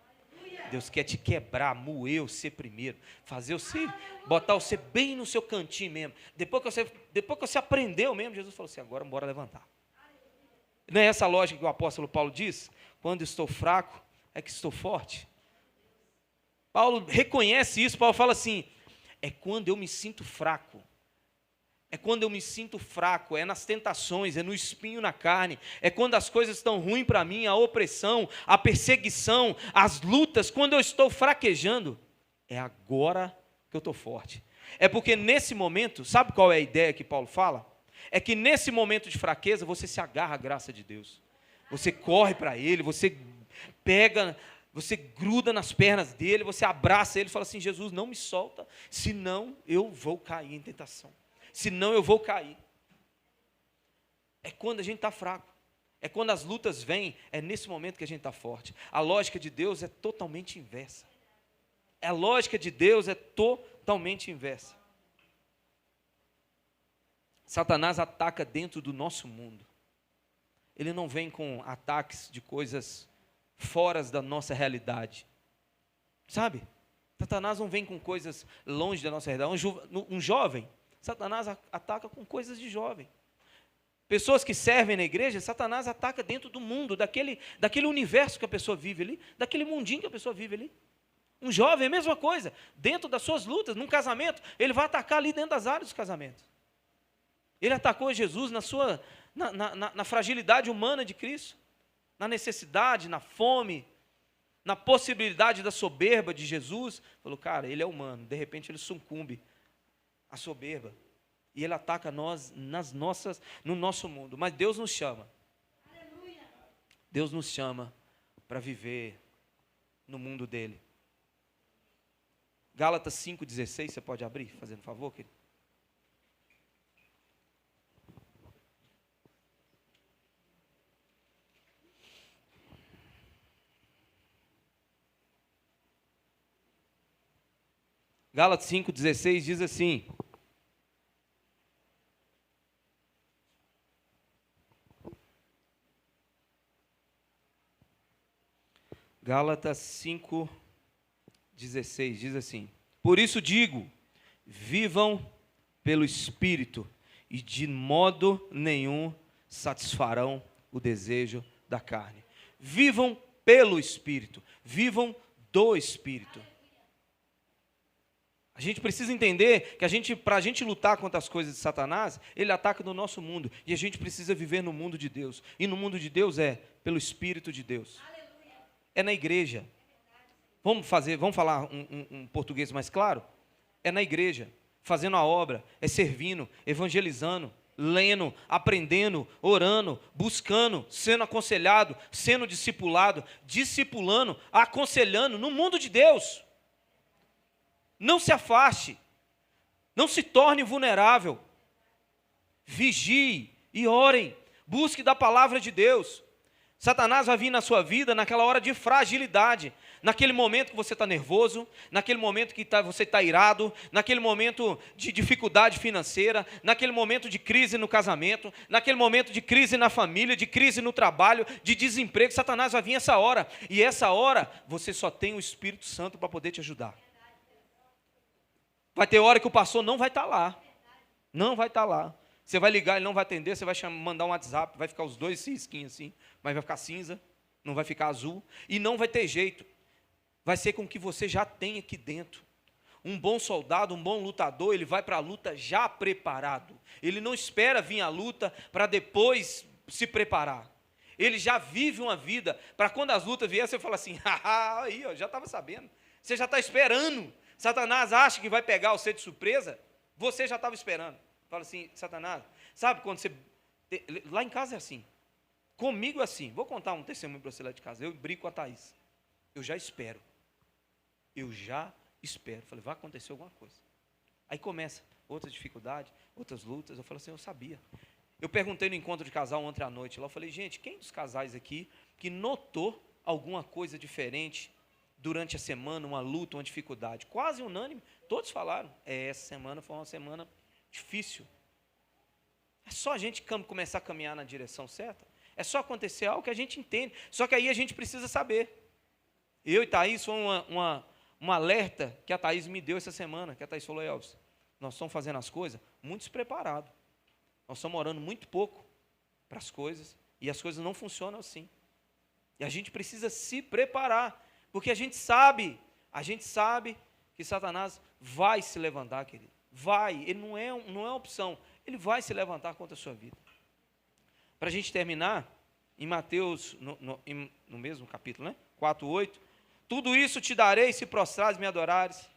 Deus quer te quebrar, moer você primeiro, botar você bem no seu cantinho mesmo. Depois que você aprendeu mesmo, Jesus falou assim: agora bora levantar. Não é essa a lógica que o apóstolo Paulo diz? Quando estou fraco, é que estou forte. Paulo reconhece isso, Paulo fala assim: é quando eu me sinto fraco. É quando eu me sinto fraco, é nas tentações, é no espinho na carne, é quando as coisas estão ruins para mim, a opressão, a perseguição, as lutas, quando eu estou fraquejando, é agora que eu estou forte. É porque nesse momento, sabe qual é a ideia que Paulo fala? É que nesse momento de fraqueza, você se agarra à graça de Deus. Você corre para Ele, você pega, você gruda nas pernas dEle, você abraça Ele e fala assim: Jesus, não me solta, senão eu vou cair em tentação. Senão eu vou cair. É quando a gente está fraco. É quando as lutas vêm, é nesse momento que a gente está forte. A lógica de Deus é totalmente inversa. A lógica de Deus é totalmente inversa. Satanás ataca dentro do nosso mundo. Ele não vem com ataques de coisas fora da nossa realidade. Sabe? Satanás não vem com coisas longe da nossa realidade. Um jovem, Satanás ataca com coisas de jovem. Pessoas que servem na igreja, Satanás ataca dentro do mundo, daquele universo que a pessoa vive ali, daquele mundinho que a pessoa vive ali. Um jovem, a mesma coisa, dentro das suas lutas, num casamento, ele vai atacar ali dentro das áreas do casamento. Ele atacou Jesus na fragilidade humana de Cristo, na necessidade, na fome, na possibilidade da soberba de Jesus. Falou, cara, ele é humano, de repente ele sucumbe à soberba. E ele ataca nós no nosso mundo. Mas Deus nos chama. Aleluia. Deus nos chama para viver no mundo dele. Gálatas 5,16, você pode abrir, fazendo favor, querido? Gálatas 5,16 diz assim: Gálatas 5,16 diz assim: por isso digo, vivam pelo Espírito, e de modo nenhum satisfarão o desejo da carne. Vivam pelo Espírito, vivam do Espírito. A gente precisa entender que para a gente lutar contra as coisas de Satanás, ele ataca no nosso mundo, e a gente precisa viver no mundo de Deus. E no mundo de Deus é pelo Espírito de Deus. É na igreja. Vamos falar um português mais claro? É na igreja, fazendo a obra, é servindo, evangelizando, lendo, aprendendo, orando, buscando, sendo aconselhado, sendo discipulado, discipulando, aconselhando no mundo de Deus. Não se afaste, não se torne vulnerável, vigie e orem, busque da palavra de Deus. Satanás vai vir na sua vida naquela hora de fragilidade, naquele momento que você está nervoso, naquele momento que você está irado, naquele momento de dificuldade financeira, naquele momento de crise no casamento, naquele momento de crise na família, de crise no trabalho, de desemprego. Satanás vai vir essa hora, e essa hora você só tem o Espírito Santo para poder te ajudar. Vai ter hora que o pastor não vai estar lá. Não vai estar lá. Você vai ligar, ele não vai atender, você vai mandar um WhatsApp, vai ficar os dois risquinhos assim, mas vai ficar cinza, não vai ficar azul, e não vai ter jeito. Vai ser com que você já tem aqui dentro. Um bom soldado, um bom lutador, ele vai para a luta já preparado. Ele não espera vir a luta para depois se preparar. Ele já vive uma vida, para quando as lutas vierem, você fala assim, aí, ó, já estava sabendo. Você já está esperando. Satanás acha que vai pegar você de surpresa, você já estava esperando. Fala assim, Satanás, sabe quando você... Lá em casa é assim, comigo é assim. Vou contar um testemunho para você lá de casa. Eu brigo com a Thaís. Eu já espero. Falei, vai acontecer alguma coisa. Aí começa outra dificuldade, outras lutas. Eu falo assim, eu sabia. Eu perguntei no encontro de casal ontem à noite lá, eu falei, gente, quem dos casais aqui que notou alguma coisa diferente durante a semana, uma luta, uma dificuldade? Quase unânime, todos falaram, essa semana foi uma semana difícil. É só a gente começar a caminhar na direção certa, é só acontecer algo que a gente entende, só que aí a gente precisa saber. Eu e Thaís, foi um alerta que a Thaís me deu essa semana, que a Thaís falou, Elvis, nós estamos fazendo as coisas muito despreparados, nós estamos orando muito pouco para as coisas, e as coisas não funcionam assim, e a gente precisa se preparar, porque a gente sabe que Satanás vai se levantar, querido. Vai, ele não é uma opção, ele vai se levantar contra a sua vida. Para a gente terminar, em Mateus, no mesmo capítulo, né? 4:8, tudo isso te darei se prostrares e me adorares.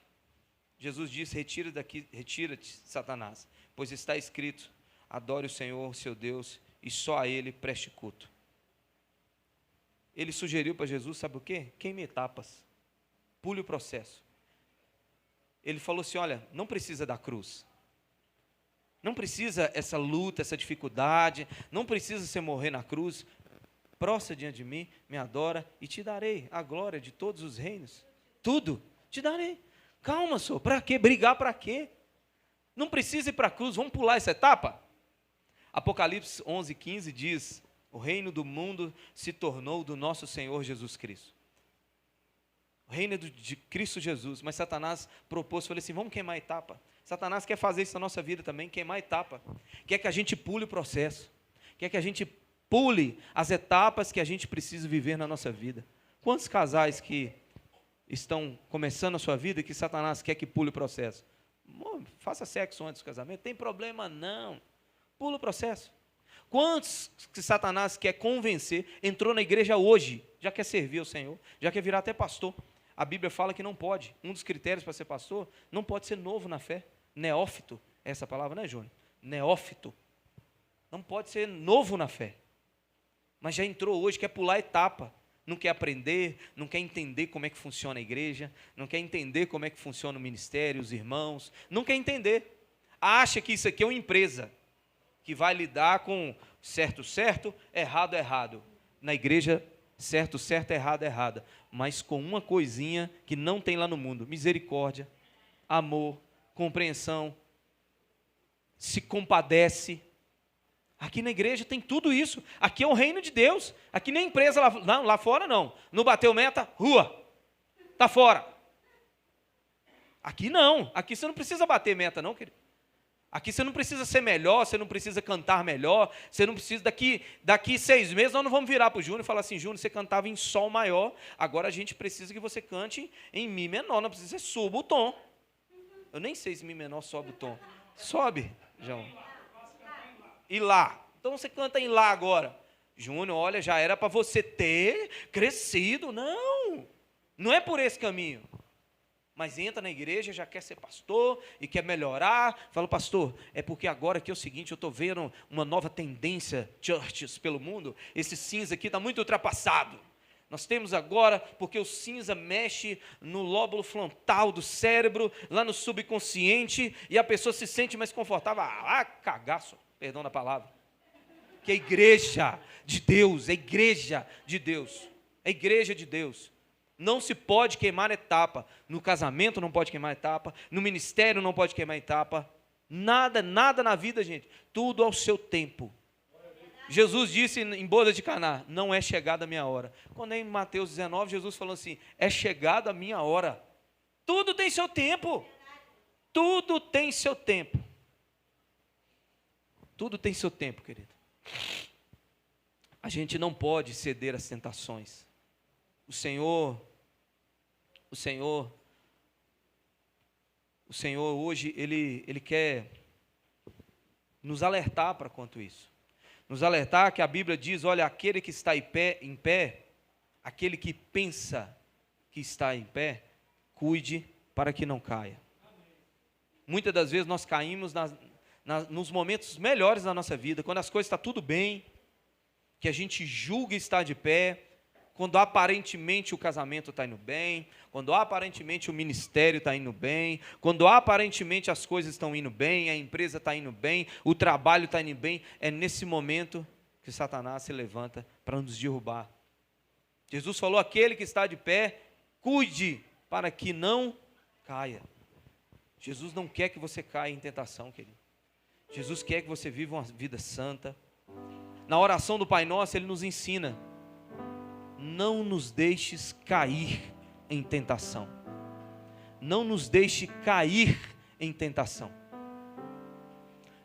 Jesus disse, retira-te, Satanás, pois está escrito, adore o Senhor, seu Deus, e só a Ele preste culto. Ele sugeriu para Jesus, sabe o quê? Queime etapas, pule o processo. Ele falou assim, olha, não precisa da cruz, não precisa essa luta, essa dificuldade, não precisa você morrer na cruz, prostra diante de mim, me adora e te darei a glória de todos os reinos, tudo, te darei. Calma, senhor, para quê? Brigar para quê? Não precisa ir para a cruz, vamos pular essa etapa? Apocalipse 11:15 diz, o reino do mundo se tornou do nosso Senhor Jesus Cristo. O O reino é de Cristo Jesus. Mas Satanás propôs, falei assim, vamos queimar a etapa. Satanás quer fazer isso na nossa vida também, queimar a etapa. Quer que a gente pule o processo. Quer que a gente pule as etapas que a gente precisa viver na nossa vida. Quantos casais que estão começando a sua vida e que Satanás quer que pule o processo? Faça sexo antes do casamento, tem problema não. Pula o processo. Quantos que Satanás quer convencer, entrou na igreja hoje, já quer servir ao Senhor, já quer virar até pastor. A Bíblia fala que não pode. Um dos critérios para ser pastor, não pode ser novo na fé. Neófito, essa palavra, né, Júnior? Neófito. Não pode ser novo na fé. Mas já entrou hoje, quer pular a etapa. Não quer aprender, não quer entender como é que funciona a igreja, não quer entender como é que funciona o ministério, os irmãos, não quer entender. Acha que isso aqui é uma empresa que vai lidar com certo, errado, errado. Na igreja, certo, errado, errado. Mas com uma coisinha que não tem lá no mundo: misericórdia, amor, compreensão, se compadece. Aqui na igreja tem tudo isso. Aqui é o reino de Deus. Aqui nem empresa lá fora não. Não bateu meta, rua. Está fora. Aqui não. Aqui você não precisa bater meta não, querido. Aqui você não precisa ser melhor, você não precisa cantar melhor, você não precisa, daqui 6 meses nós não vamos virar para o Júnior e falar assim, Júnior, você cantava em sol maior, agora a gente precisa que você cante em mi menor, não precisa, você suba o tom. Eu nem sei se mi menor sobe o tom. Sobe, João. E lá. Então você canta em lá agora. Júnior, olha, já era para você ter crescido. Não, não é por esse caminho. Mas entra na igreja, já quer ser pastor e quer melhorar. Fala, pastor, é porque agora que é o seguinte, eu estou vendo uma nova tendência, churches pelo mundo. Esse cinza aqui está muito ultrapassado. Nós temos agora, porque o cinza mexe no lóbulo frontal do cérebro, lá no subconsciente, e a pessoa se sente mais confortável. Cagaço, perdão da palavra. Que é a igreja de Deus, é a igreja de Deus, é a igreja de Deus. Não se pode queimar etapa. No casamento não pode queimar etapa, no ministério não pode queimar etapa. Nada na vida, gente. Tudo ao seu tempo. Jesus disse em boda de Caná, não é chegada a minha hora. Quando é em Mateus 19, Jesus falou assim, é chegada a minha hora. Tudo tem seu tempo. Tudo tem seu tempo. Tudo tem seu tempo, querido. A gente não pode ceder às tentações. O Senhor hoje, Ele quer nos alertar para quanto isso. Nos alertar que a Bíblia diz, olha, aquele que está em pé, aquele que pensa que está em pé, cuide para que não caia. Muitas das vezes nós caímos nos momentos melhores da nossa vida, quando as coisas estão tudo bem, que a gente julga estar de pé, quando aparentemente o casamento está indo bem, quando aparentemente o ministério está indo bem, quando aparentemente as coisas estão indo bem, a empresa está indo bem, o trabalho está indo bem, é nesse momento que Satanás se levanta para nos derrubar. Jesus falou, aquele que está de pé, cuide para que não caia. Jesus não quer que você caia em tentação, querido. Jesus quer que você viva uma vida santa. Na oração do Pai Nosso, Ele nos ensina, não nos deixes cair em tentação. Não nos deixe cair em tentação.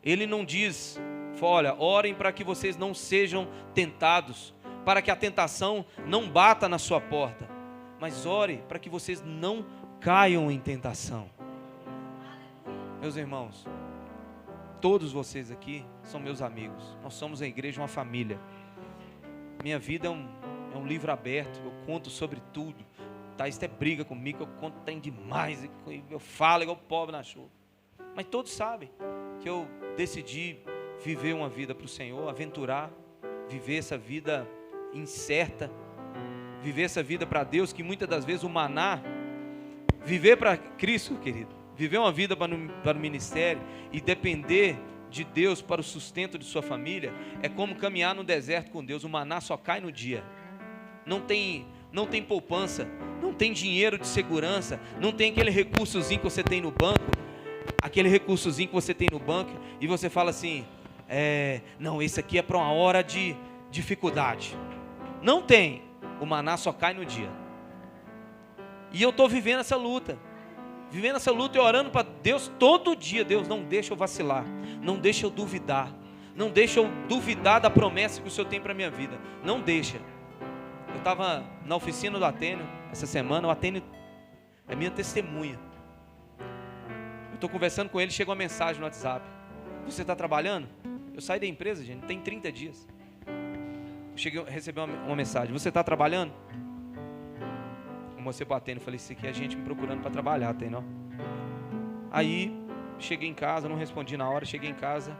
Ele não diz, olha, orem para que vocês não sejam tentados, para que a tentação não bata na sua porta, mas ore para que vocês não caiam em tentação. Meus irmãos, todos vocês aqui são meus amigos. Nós somos a igreja, uma família. Minha vida é um livro aberto, eu conto sobre tudo. Thaís até briga comigo, eu conto tem demais, eu falo igual pobre na chuva. Mas todos sabem que eu decidi viver uma vida para o Senhor, aventurar, viver essa vida incerta, viver essa vida para Deus, que muitas das vezes o maná, viver para Cristo, querido, viver uma vida para o ministério e depender de Deus para o sustento de sua família, é como caminhar no deserto com Deus. O maná só cai no dia. Não tem poupança, não tem dinheiro de segurança, não tem aquele recursozinho que você tem no banco, e você fala assim, não, esse aqui é para uma hora de dificuldade. Não tem. O maná só cai no dia. E eu estou vivendo essa luta e orando para Deus todo dia. Deus, não deixa eu vacilar, não deixa eu duvidar, não deixa eu duvidar da promessa que o Senhor tem para a minha vida, não deixa. Eu estava na oficina do Atênio essa semana, o Atênio é minha testemunha. Eu estou conversando com ele, chega uma mensagem no WhatsApp: você está trabalhando? Eu saí da empresa, gente, tem 30 dias. Eu recebi uma mensagem: você está trabalhando? Eu mostrei para o Atênio, falei: isso aqui é a gente me procurando para trabalhar, Atênio. Aí, cheguei em casa, não respondi na hora, cheguei em casa,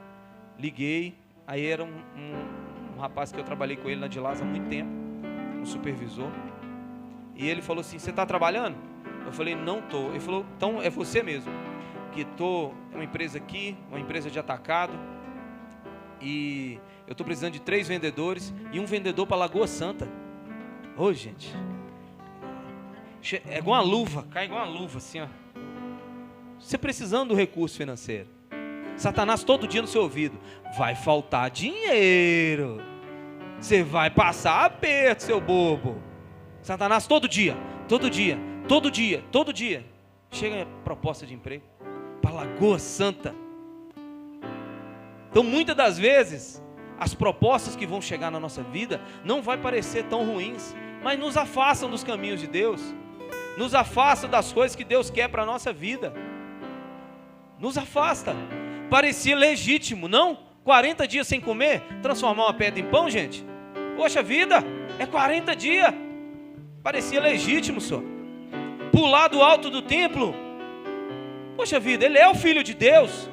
liguei, aí era um rapaz que eu trabalhei com ele na Dilasa há muito tempo, um supervisor, e ele falou assim: você está trabalhando? Eu falei: não estou. Ele falou: então é você mesmo, que estou, é uma empresa aqui, uma empresa de atacado, e eu estou precisando de 3 vendedores e um vendedor para Lagoa Santa. Ô, gente, é igual uma luva, cai igual uma luva assim, ó. Você precisando do recurso financeiro, Satanás todo dia no seu ouvido: vai faltar dinheiro, você vai passar aperto, seu bobo. Satanás todo dia chega a proposta de emprego para Lagoa Santa. Então muitas das vezes as propostas que vão chegar na nossa vida não vai parecer tão ruins, mas nos afastam dos caminhos de Deus, nos afastam das coisas que Deus quer para a nossa vida, nos afasta. Parecia legítimo, não? 40 dias sem comer, transformar uma pedra em pão, gente? Poxa vida, é 40 dias. Parecia legítimo, só. Pular do alto do templo. Poxa vida, ele é o Filho de Deus.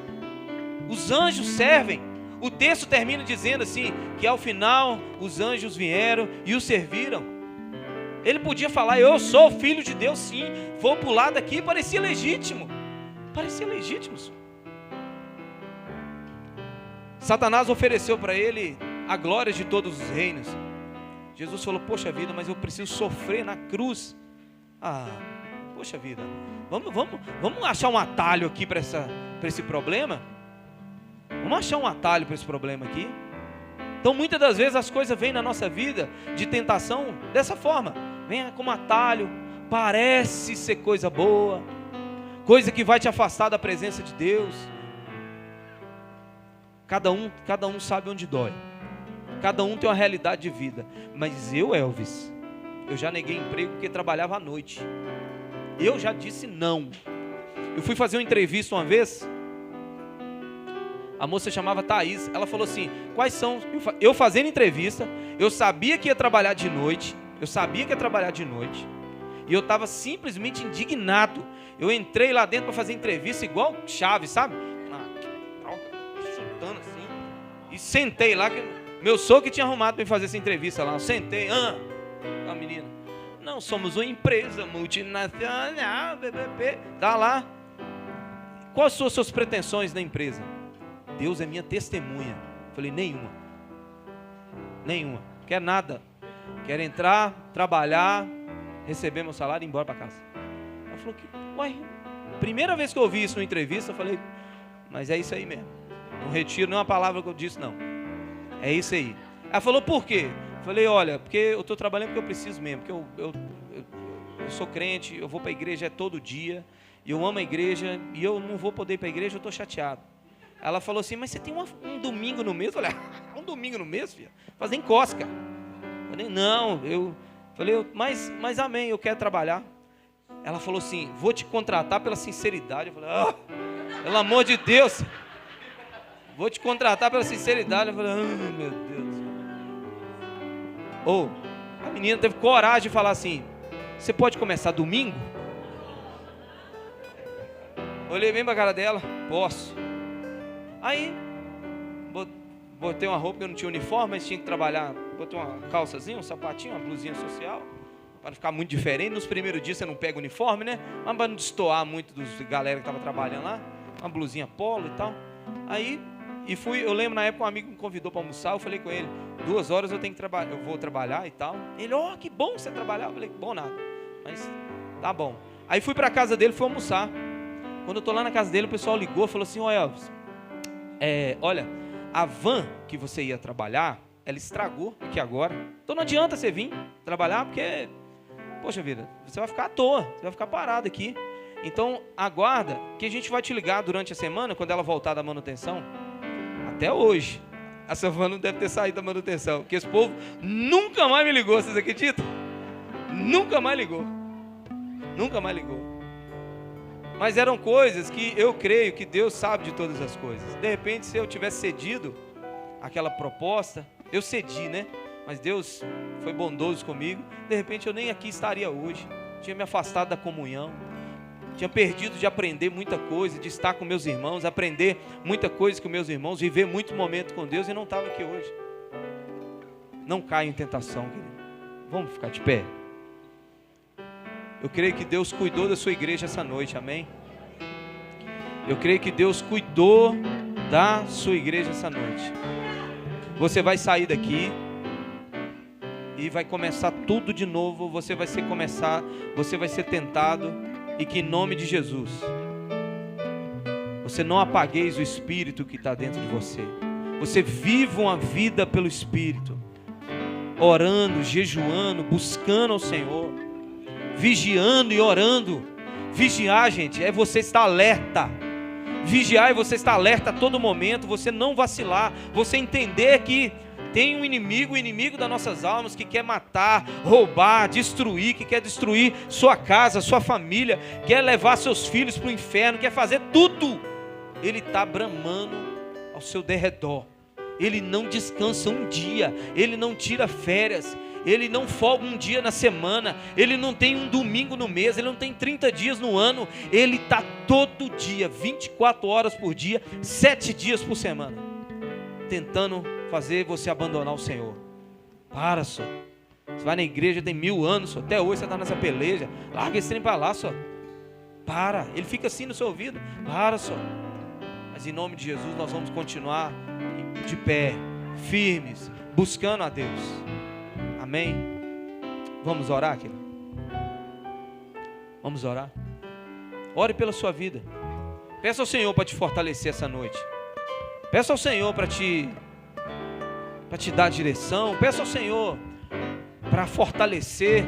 Os anjos servem. O texto termina dizendo assim, que ao final os anjos vieram e o serviram. Ele podia falar: eu sou o Filho de Deus, sim, vou pular daqui. Parecia legítimo. Senhor. Satanás ofereceu para ele a glória de todos os reinos. Jesus falou: poxa vida, mas eu preciso sofrer na cruz. Poxa vida, vamos achar um atalho aqui para esse problema? Vamos achar um atalho para esse problema aqui? Então muitas das vezes as coisas vêm na nossa vida de tentação dessa forma, vem como atalho, parece ser coisa boa, coisa que vai te afastar da presença de Deus. Cada um sabe onde dói, cada um tem uma realidade de vida. Mas eu, Elvis, eu já neguei emprego porque trabalhava à noite. Eu já disse não. Eu fui fazer uma entrevista uma vez, a moça chamava Thaís, ela falou assim: quais são, eu fazendo entrevista, eu sabia que ia trabalhar de noite, e eu estava simplesmente indignado. Eu entrei lá dentro para fazer entrevista igual Chaves, sabe? Chutando assim, e sentei lá, que meu sogro que tinha arrumado para fazer essa entrevista lá. Eu sentei, a menina: não, somos uma empresa multinacional, BBP, tá lá. Quais são as suas pretensões na empresa? Deus é minha testemunha. Falei: nenhuma, quero nada, quero entrar, trabalhar, receber meu salário e ir embora para casa. Ela falou: primeira vez que eu ouvi isso numa entrevista, eu falei: mas é isso aí mesmo, não retiro nenhuma palavra que eu disse, não, é isso aí. Ela falou: por quê? Eu falei: olha, porque eu estou trabalhando porque eu preciso mesmo, porque eu sou crente, eu vou para a igreja todo dia, e eu amo a igreja, e eu não vou poder ir para a igreja, eu estou chateado. Ela falou assim: mas você tem um domingo no mês? Eu falei: um domingo no mês, filha? Fazer em cosca. Eu falei: não, mas amém, eu quero trabalhar. Ela falou assim: vou te contratar pela sinceridade. Eu falei: pelo amor de Deus, vou te contratar pela sinceridade. Eu falei: meu Deus. A menina teve coragem de falar assim: você pode começar domingo? Olhei bem para a cara dela: posso. Aí botei uma roupa, que eu não tinha uniforme, mas tinha que trabalhar. Botei uma calçazinha, um sapatinho, uma blusinha social, para não ficar muito diferente. Nos primeiros dias você não pega uniforme, né? Mas para não destoar muito dos galera que estava trabalhando lá, uma blusinha polo e tal. Aí, eu lembro na época um amigo me convidou para almoçar, eu falei com ele: 2 horas eu vou trabalhar e tal. Ele: que bom você trabalhar. Eu falei: bom nada, mas tá bom. Aí fui para a casa dele, fui almoçar. Quando eu tô lá na casa dele, o pessoal ligou, falou assim: Elvis, olha, a van que você ia trabalhar, ela estragou aqui agora, então não adianta você vir trabalhar, porque Poxa vida, você vai ficar à toa, você vai ficar parado aqui. Então, aguarda que a gente vai te ligar durante a semana, quando ela voltar da manutenção. Até hoje, a Silvana não deve ter saído da manutenção, porque esse povo nunca mais me ligou, vocês acreditam? Nunca mais ligou. Nunca mais ligou. Mas eram coisas que eu creio que Deus sabe de todas as coisas. De repente, se eu tivesse cedido aquela proposta, eu cedi, né? Mas Deus foi bondoso comigo. De repente eu nem aqui estaria hoje. Tinha me afastado da comunhão. Tinha perdido de aprender muita coisa, de estar com meus irmãos, aprender muita coisa com meus irmãos, viver muito momento com Deus, e não estava aqui hoje. Não caia em tentação, querido. Vamos ficar de pé. Eu creio que Deus cuidou da sua igreja essa noite, amém? Eu creio que Deus cuidou da sua igreja essa noite. Você vai sair daqui e vai começar tudo de novo. Você vai ser tentado, e que em nome de Jesus você não apagueis o Espírito que está dentro de você. Você viva uma vida pelo Espírito, orando, jejuando, buscando ao Senhor, vigiando e orando. Vigiar, gente, é você estar alerta. Vigiar é você estar alerta a todo momento, você não vacilar, você entender que tem um inimigo, o inimigo das nossas almas, que quer matar, roubar, destruir, que quer destruir sua casa, sua família, quer levar seus filhos para o inferno, quer fazer tudo. Ele está bramando ao seu derredor. Ele não descansa um dia, ele não tira férias, ele não folga um dia na semana, ele não tem um domingo no mês, ele não tem 30 dias no ano, ele está todo dia, 24 horas por dia, 7 dias por semana, tentando fazer você abandonar o Senhor. Para só. Você vai na igreja, tem 1000 anos só. Até hoje você está nessa peleja. Larga esse trem para lá só. Para. Ele fica assim no seu ouvido. Para só. Mas em nome de Jesus nós vamos continuar de pé, firmes, buscando a Deus. Amém? Vamos orar, querido? Vamos orar? Ore pela sua vida. Peça ao Senhor para te fortalecer essa noite. Peça ao Senhor para te dar direção. Peça ao Senhor para fortalecer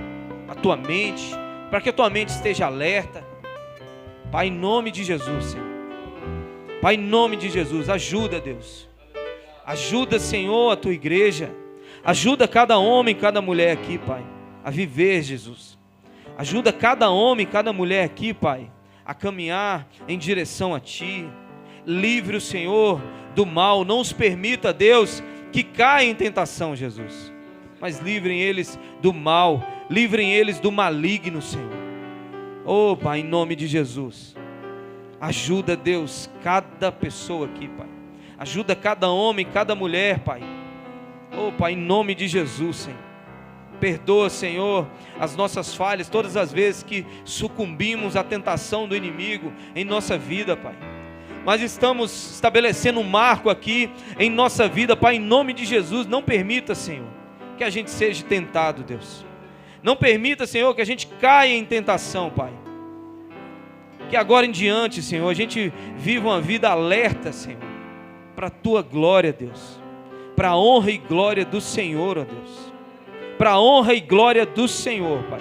a tua mente, para que a tua mente esteja alerta. Pai, em nome de Jesus, Senhor. Pai, em nome de Jesus, ajuda, Deus. Ajuda, Senhor, a tua igreja. Ajuda cada homem, cada mulher aqui, Pai, a viver, Jesus. Ajuda cada homem, cada mulher aqui, Pai, a caminhar em direção a Ti. Livre o Senhor do mal. Não os permita, Deus, que caem em tentação, Jesus. Mas livrem eles do mal. Livrem eles do maligno, Senhor. Oh, Pai, em nome de Jesus. Ajuda, Deus, cada pessoa aqui, Pai. Ajuda cada homem, cada mulher, Pai. Oh, Pai, em nome de Jesus, Senhor. Perdoa, Senhor, as nossas falhas, todas as vezes que sucumbimos à tentação do inimigo em nossa vida, Pai. Mas estamos estabelecendo um marco aqui em nossa vida, Pai, em nome de Jesus. Não permita, Senhor, que a gente seja tentado, Deus. Não permita, Senhor, que a gente caia em tentação, Pai. Que agora em diante, Senhor, a gente viva uma vida alerta, Senhor, para a Tua glória, Deus. Para a honra e glória do Senhor, ó Deus. Para a honra e glória do Senhor, Pai.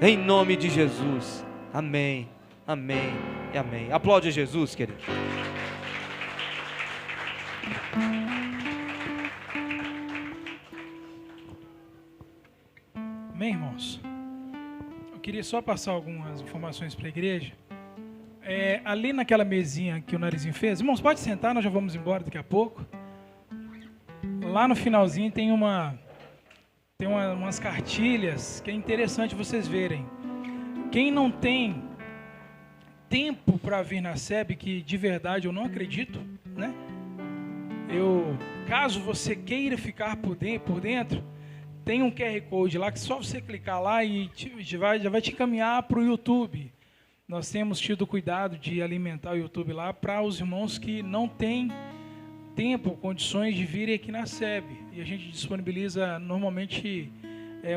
Em nome de Jesus. Amém, amém e amém. Aplaude a Jesus, querido. Amém, irmãos? Eu queria só passar algumas informações para a igreja. Ali naquela mesinha que o Narizinho fez, irmãos, pode sentar, nós já vamos embora daqui a pouco. Lá no finalzinho tem umas cartilhas que é interessante vocês verem. Quem não tem tempo para vir na SEB, que de verdade eu não acredito, né? Caso você queira ficar por dentro, tem um QR Code lá que só você clicar lá e já vai te encaminhar para o YouTube. Nós temos tido cuidado de alimentar o YouTube lá para os irmãos que não têm tempo, condições de virem aqui na SEB. E a gente disponibiliza normalmente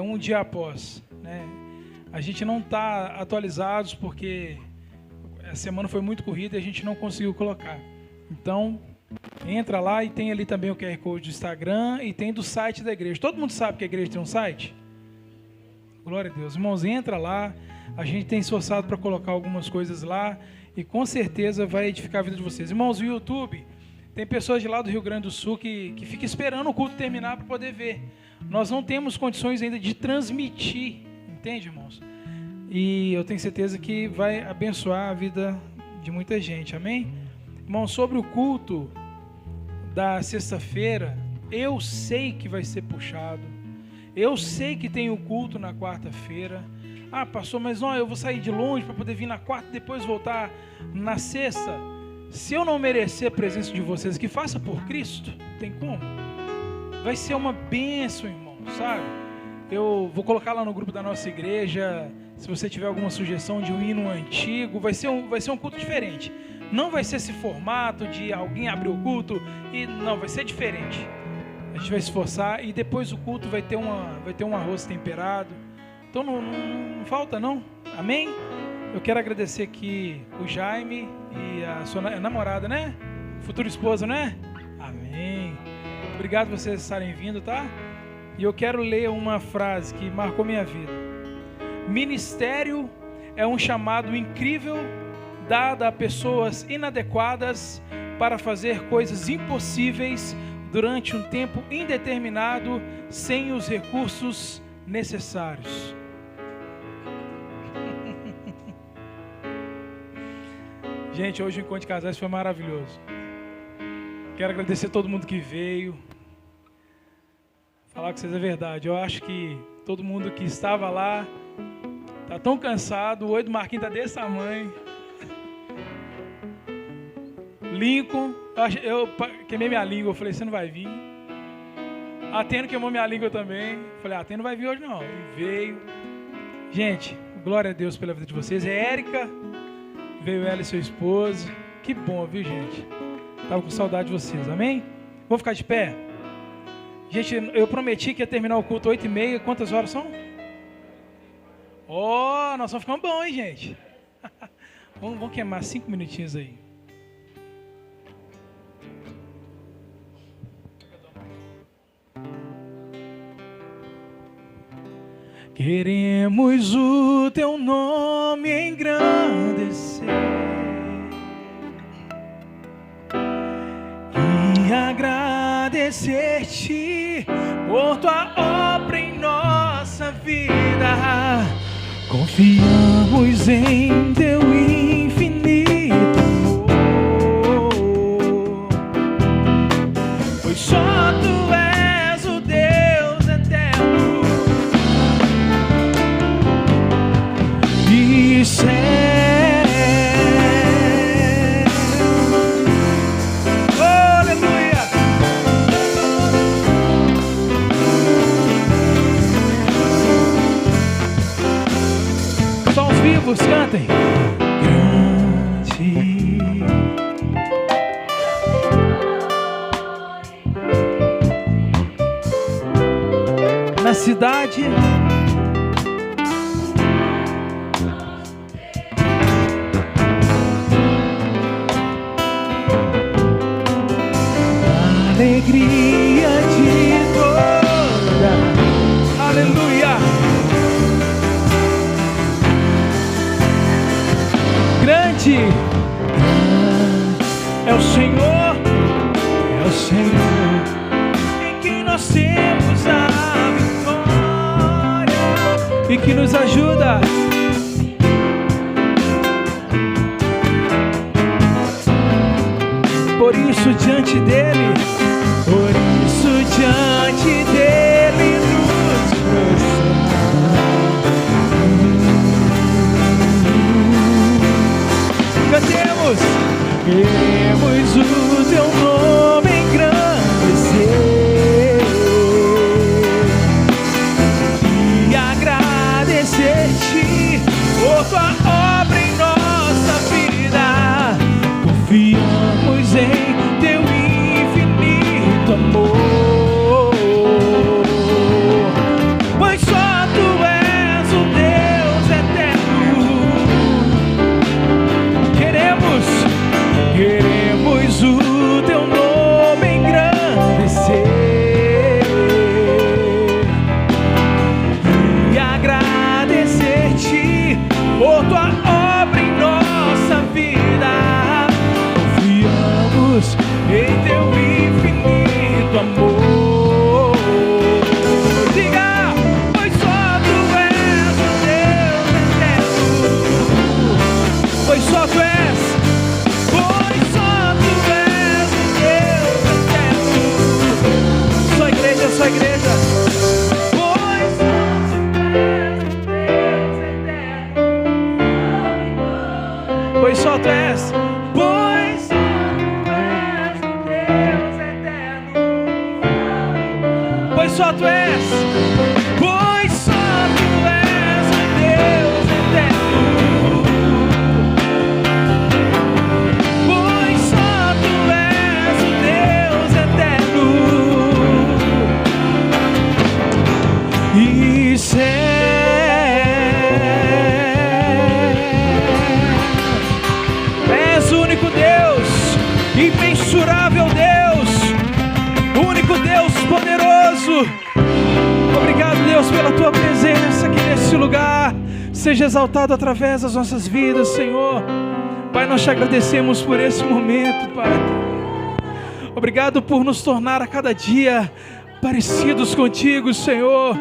um dia após, né? A gente não está atualizados porque a semana foi muito corrida e a gente não conseguiu colocar. Então, entra lá e tem ali também o QR Code do Instagram e tem do site da igreja. Todo mundo sabe que a igreja tem um site? Glória a Deus. Irmãos, entra lá. A gente tem esforçado para colocar algumas coisas lá e com certeza vai edificar a vida de vocês. Irmãos, o YouTube, tem pessoas de lá do Rio Grande do Sul que ficam esperando o culto terminar para poder ver. Nós não temos condições ainda de transmitir, entende, irmãos? E eu tenho certeza que vai abençoar a vida de muita gente, amém? Irmãos, sobre o culto da sexta-feira, eu sei que vai ser puxado. Eu sei que tem o culto na quarta-feira. Ah, pastor, mas não, eu vou sair de longe para poder vir na quarta e depois voltar na sexta. Se eu não merecer a presença de vocês, que faça por Cristo, tem como? Vai ser uma bênção, irmão, sabe? Eu vou colocar lá no grupo da nossa igreja, se você tiver alguma sugestão de um hino antigo, vai ser um culto diferente. Não vai ser esse formato de alguém abrir o culto, e não, vai ser diferente. A gente vai se esforçar e depois o culto vai ter um arroz temperado. Então não falta não, amém? Eu quero agradecer aqui o Jaime e a sua namorada, né? Futura esposa, né? Amém. Obrigado por vocês estarem vindo, tá? E eu quero ler uma frase que marcou minha vida. Ministério é um chamado incrível dado a pessoas inadequadas para fazer coisas impossíveis durante um tempo indeterminado sem os recursos necessários. Gente, hoje o encontro de casais foi maravilhoso. Quero agradecer a todo mundo que veio. Falar com vocês a verdade. Eu acho que todo mundo que estava lá está tão cansado. O olho do Marquinhos está desse tamanho. Lincoln, eu queimei minha língua. Eu falei, você não vai vir. Ateno queimou minha língua também. Eu falei, Ateno não vai vir hoje não. E veio. Gente, glória a Deus pela vida de vocês. É Érica. Veio ela e seu esposo. Que bom, viu, gente? Tava com saudade de vocês, amém? Vou ficar de pé? Gente, eu prometi que ia terminar o culto 8h30. Quantas horas são? Oh, nós vamos ficar bom, hein, gente? Vamos queimar 5 minutinhos aí. Queremos o teu nome engrandecer e agradecer-te por tua obra em nossa vida. Confiamos em teu infinito amor, pois só tu és o Deus eterno. E aleluia. Só os vivos cantem. Grande na cidade. Alegria de toda, aleluia. Grande é o Senhor, em quem nós temos a vitória e que nos ajuda. Por isso diante dele nos cantemos. Queremos o teu nome engrandecer e agradecer-te és, pois só tu és o Deus eterno. Pois só tu és o Deus eterno. E és o único Deus, imensurável Deus, único Deus poderoso. Obrigado, Deus, pela tua presença aqui nesse lugar. Seja exaltado através das nossas vidas, Senhor. Pai, nós te agradecemos por esse momento, Pai. Obrigado por nos tornar a cada dia parecidos contigo, Senhor.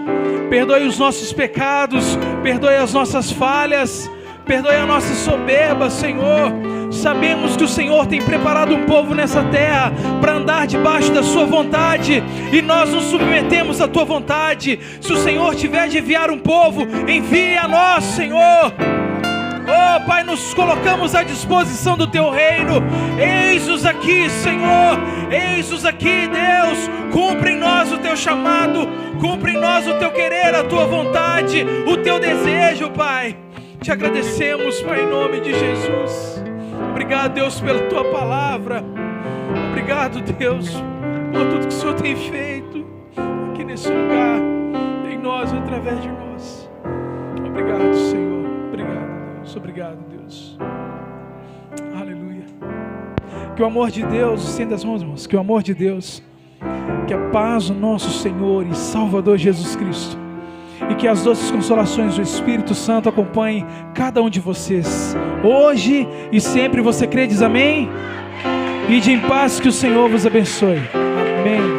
Perdoe os nossos pecados, perdoe as nossas falhas, perdoe a nossa soberba, Senhor. Sabemos que o Senhor tem preparado um povo nessa terra para andar debaixo da sua vontade, e nós nos submetemos à tua vontade. Se o Senhor tiver de enviar um povo, envie a nós, Senhor. Oh, Pai, nos colocamos à disposição do teu reino. Eis-os aqui, Senhor. Eis-os aqui, Deus. Cumpre em nós o teu chamado, cumpre em nós o teu querer, a tua vontade, o teu desejo, Pai. Te agradecemos, Pai, em nome de Jesus. Obrigado, Deus, pela tua palavra. Obrigado, Deus, por tudo que o Senhor tem feito aqui nesse lugar, em nós, através de nós. Obrigado, Senhor. Obrigado, Deus. Obrigado, Deus. Aleluia. Que o amor de Deus, estenda as mãos, irmãos. Que o amor de Deus, que a paz do nosso Senhor e Salvador Jesus Cristo, e que as doces consolações do Espírito Santo acompanhem cada um de vocês, hoje e sempre. Você crê, diz amém? Ide em paz, que o Senhor vos abençoe. Amém.